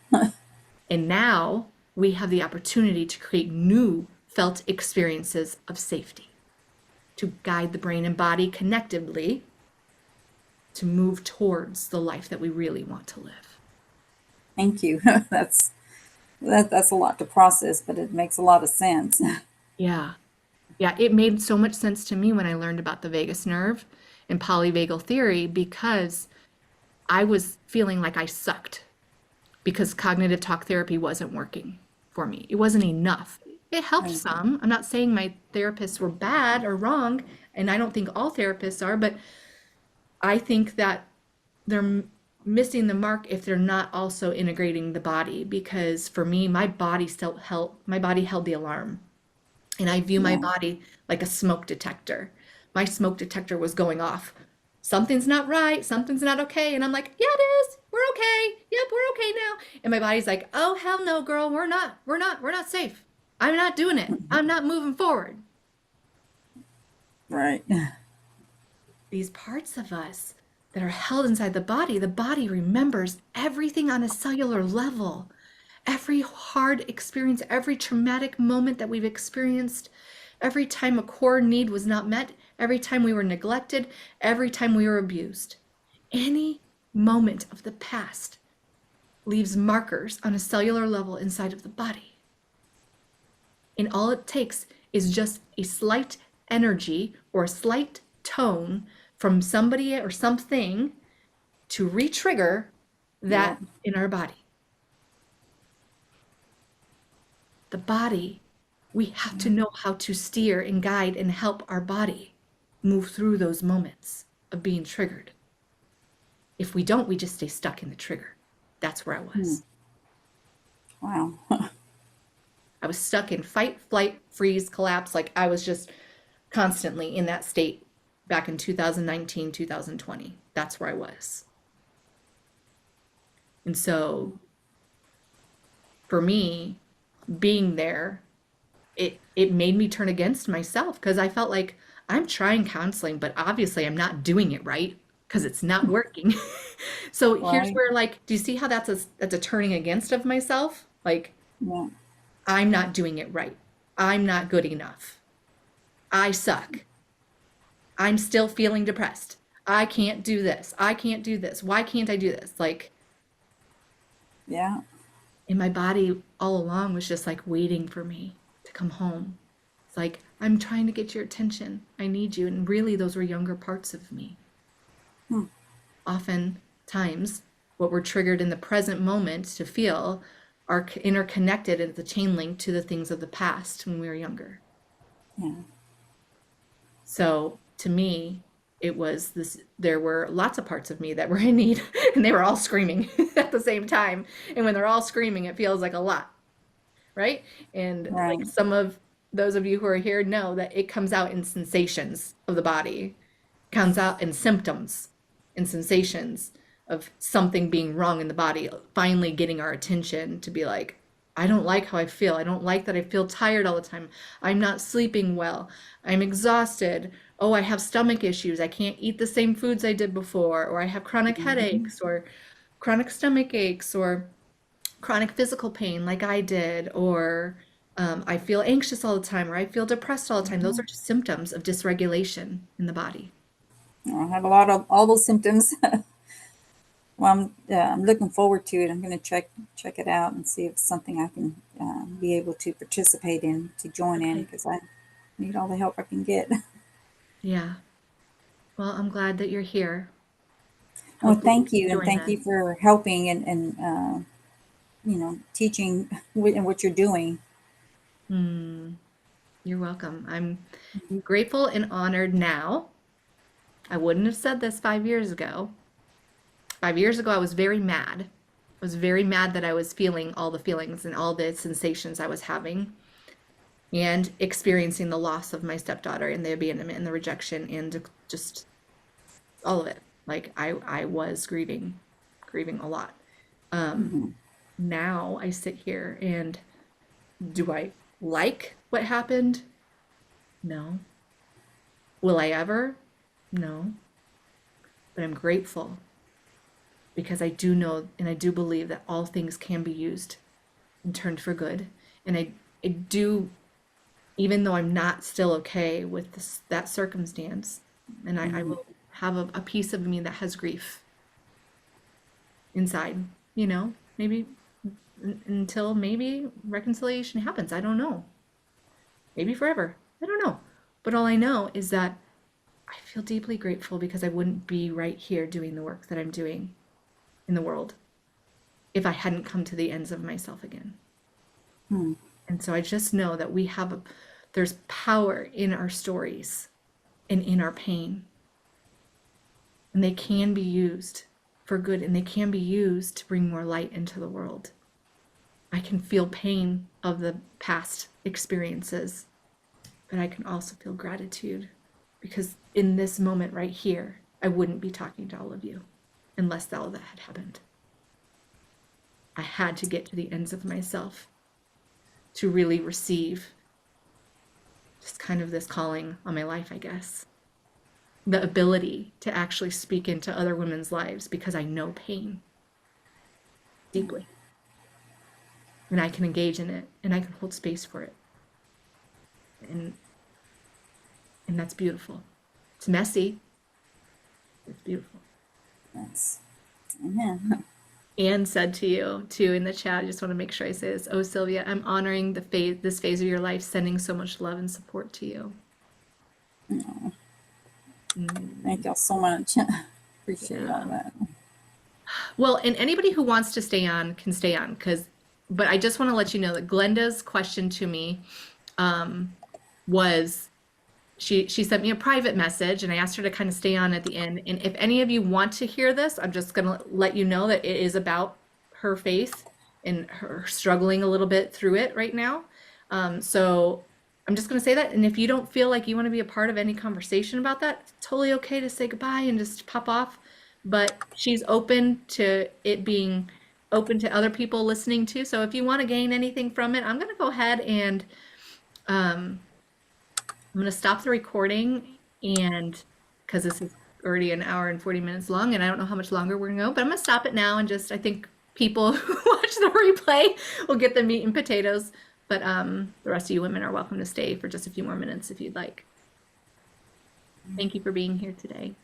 And now we have the opportunity to create new felt experiences of safety, to guide the brain and body connectively to move towards the life that we really want to live. Thank you. That's a lot to process, but it makes a lot of sense. Yeah. Yeah, it made so much sense to me when I learned about the vagus nerve and polyvagal theory, because I was feeling like I sucked because cognitive talk therapy wasn't working for me. It wasn't enough. It helped some. I'm not saying my therapists were bad or wrong, and I don't think all therapists are, but I think that they're missing the mark if they're not also integrating the body. Because for me, my body held the alarm. And I view my body like a smoke detector. My smoke detector was going off. Something's not right. Something's not okay. And I'm like, yeah, it is. we're okay. Yep, we're okay now. And my body's like, oh, hell no, girl, we're not safe. I'm not doing it. I'm not moving forward. Right. These parts of us that are held inside the body remembers everything on a cellular level. Every hard experience, every traumatic moment that we've experienced, every time a core need was not met, every time we were neglected, every time we were abused. Any moment of the past leaves markers on a cellular level inside of the body. And all it takes is just a slight energy or a slight tone from somebody or something to re-trigger that in our body. The body, we have to know how to steer and guide and help our body move through those moments of being triggered. If we don't, we just stay stuck in the trigger. That's where I was. Wow. I was stuck in fight, flight, freeze, collapse. Like I was just constantly in that state back in 2019, 2020. That's where I was. And so for me, being there, it made me turn against myself because I felt like I'm trying counseling, but obviously I'm not doing it right because it's not working. So here's Right. where, like, do you see how that's a turning against of myself? Like, Yeah. I'm not doing it right. I'm not good enough. I suck. I'm still feeling depressed. I can't do this. I can't do this. Why can't I do this? Like, Yeah. and my body all along was just like waiting for me to come home. It's like, I'm trying to get your attention. I need you. And really, those were younger parts of me. Oftentimes, what we're triggered in the present moment to feel are interconnected as a chain link to the things of the past when we were younger. Yeah. So to me, it was this, there were lots of parts of me that were in need and they were all screaming at the same time. And when they're all screaming, it feels like a lot, right? And Right. like some of those of you who are here know that it comes out in sensations of the body, comes out in symptoms and sensations of something being wrong in the body, finally getting our attention to be like, I don't like how I feel. I don't like that I feel tired all the time. I'm not sleeping well. I'm exhausted. Oh, I have stomach issues. I can't eat the same foods I did before. Or I have chronic headaches or chronic stomach aches or chronic physical pain like I did. Or I feel anxious all the time or I feel depressed all the time. Those are just symptoms of dysregulation in the body. I have a lot of all those symptoms. Well, I'm looking forward to it. I'm going to check it out and see if it's something I can be able to participate in, to join in, Okay. because I need all the help I can get. Yeah. Well, I'm glad that you're here. Well, Hopefully thank you, and join thank us. you for helping and teaching and what you're doing. You're welcome. I'm grateful and honored now. I wouldn't have said this 5 years ago. 5 years ago, I was very mad. I was very mad that I was feeling all the feelings and all the sensations I was having and experiencing the loss of my stepdaughter and the abandonment and the rejection and just all of it. Like I was grieving a lot. Now I sit here and do I like what happened? No. Will I ever? No. But I'm grateful because I do know and I do believe that all things can be used and turned for good. And I do, even though I'm not still okay with that circumstance, and I will have a piece of me that has grief inside, maybe until maybe reconciliation happens. I don't know. Maybe forever. I don't know. But all I know is that I feel deeply grateful because I wouldn't be right here doing the work that I'm doing in the world if I hadn't come to the ends of myself again. And so I just know that there's power in our stories and in our pain. And they can be used for good and they can be used to bring more light into the world. I can feel pain of the past experiences, but I can also feel gratitude because in this moment right here, I wouldn't be talking to all of you unless all that had happened. I had to get to the ends of myself to really receive just kind of this calling on my life, I guess. The ability to actually speak into other women's lives because I know pain deeply. And I can engage in it and I can hold space for it. And that's beautiful. It's messy. It's beautiful. That's, amen. Anne said to you too in the chat, I just want to make sure I say this. Oh, Sylvia, I'm honoring this phase of your life, sending so much love and support to you. Oh, thank y'all so much. Appreciate all that. Well, and anybody who wants to stay on can stay on, but I just want to let you know that Glenda's question to me was, she sent me a private message and I asked her to kind of stay on at the end. And if any of you want to hear this, I'm just going to let you know that it is about her faith and her struggling a little bit through it right now. So I'm just going to say that. And if you don't feel like you want to be a part of any conversation about that, it's totally okay to say goodbye and just pop off. But she's open to it being open to other people listening too. So if you want to gain anything from it, I'm going to go ahead and I'm going to stop the recording, and because this is already an hour and 40 minutes long and I don't know how much longer we're going to go, but I'm going to stop it now and just, I think people who watch the replay will get the meat and potatoes. But the rest of you women are welcome to stay for just a few more minutes if you'd like. Thank you for being here today.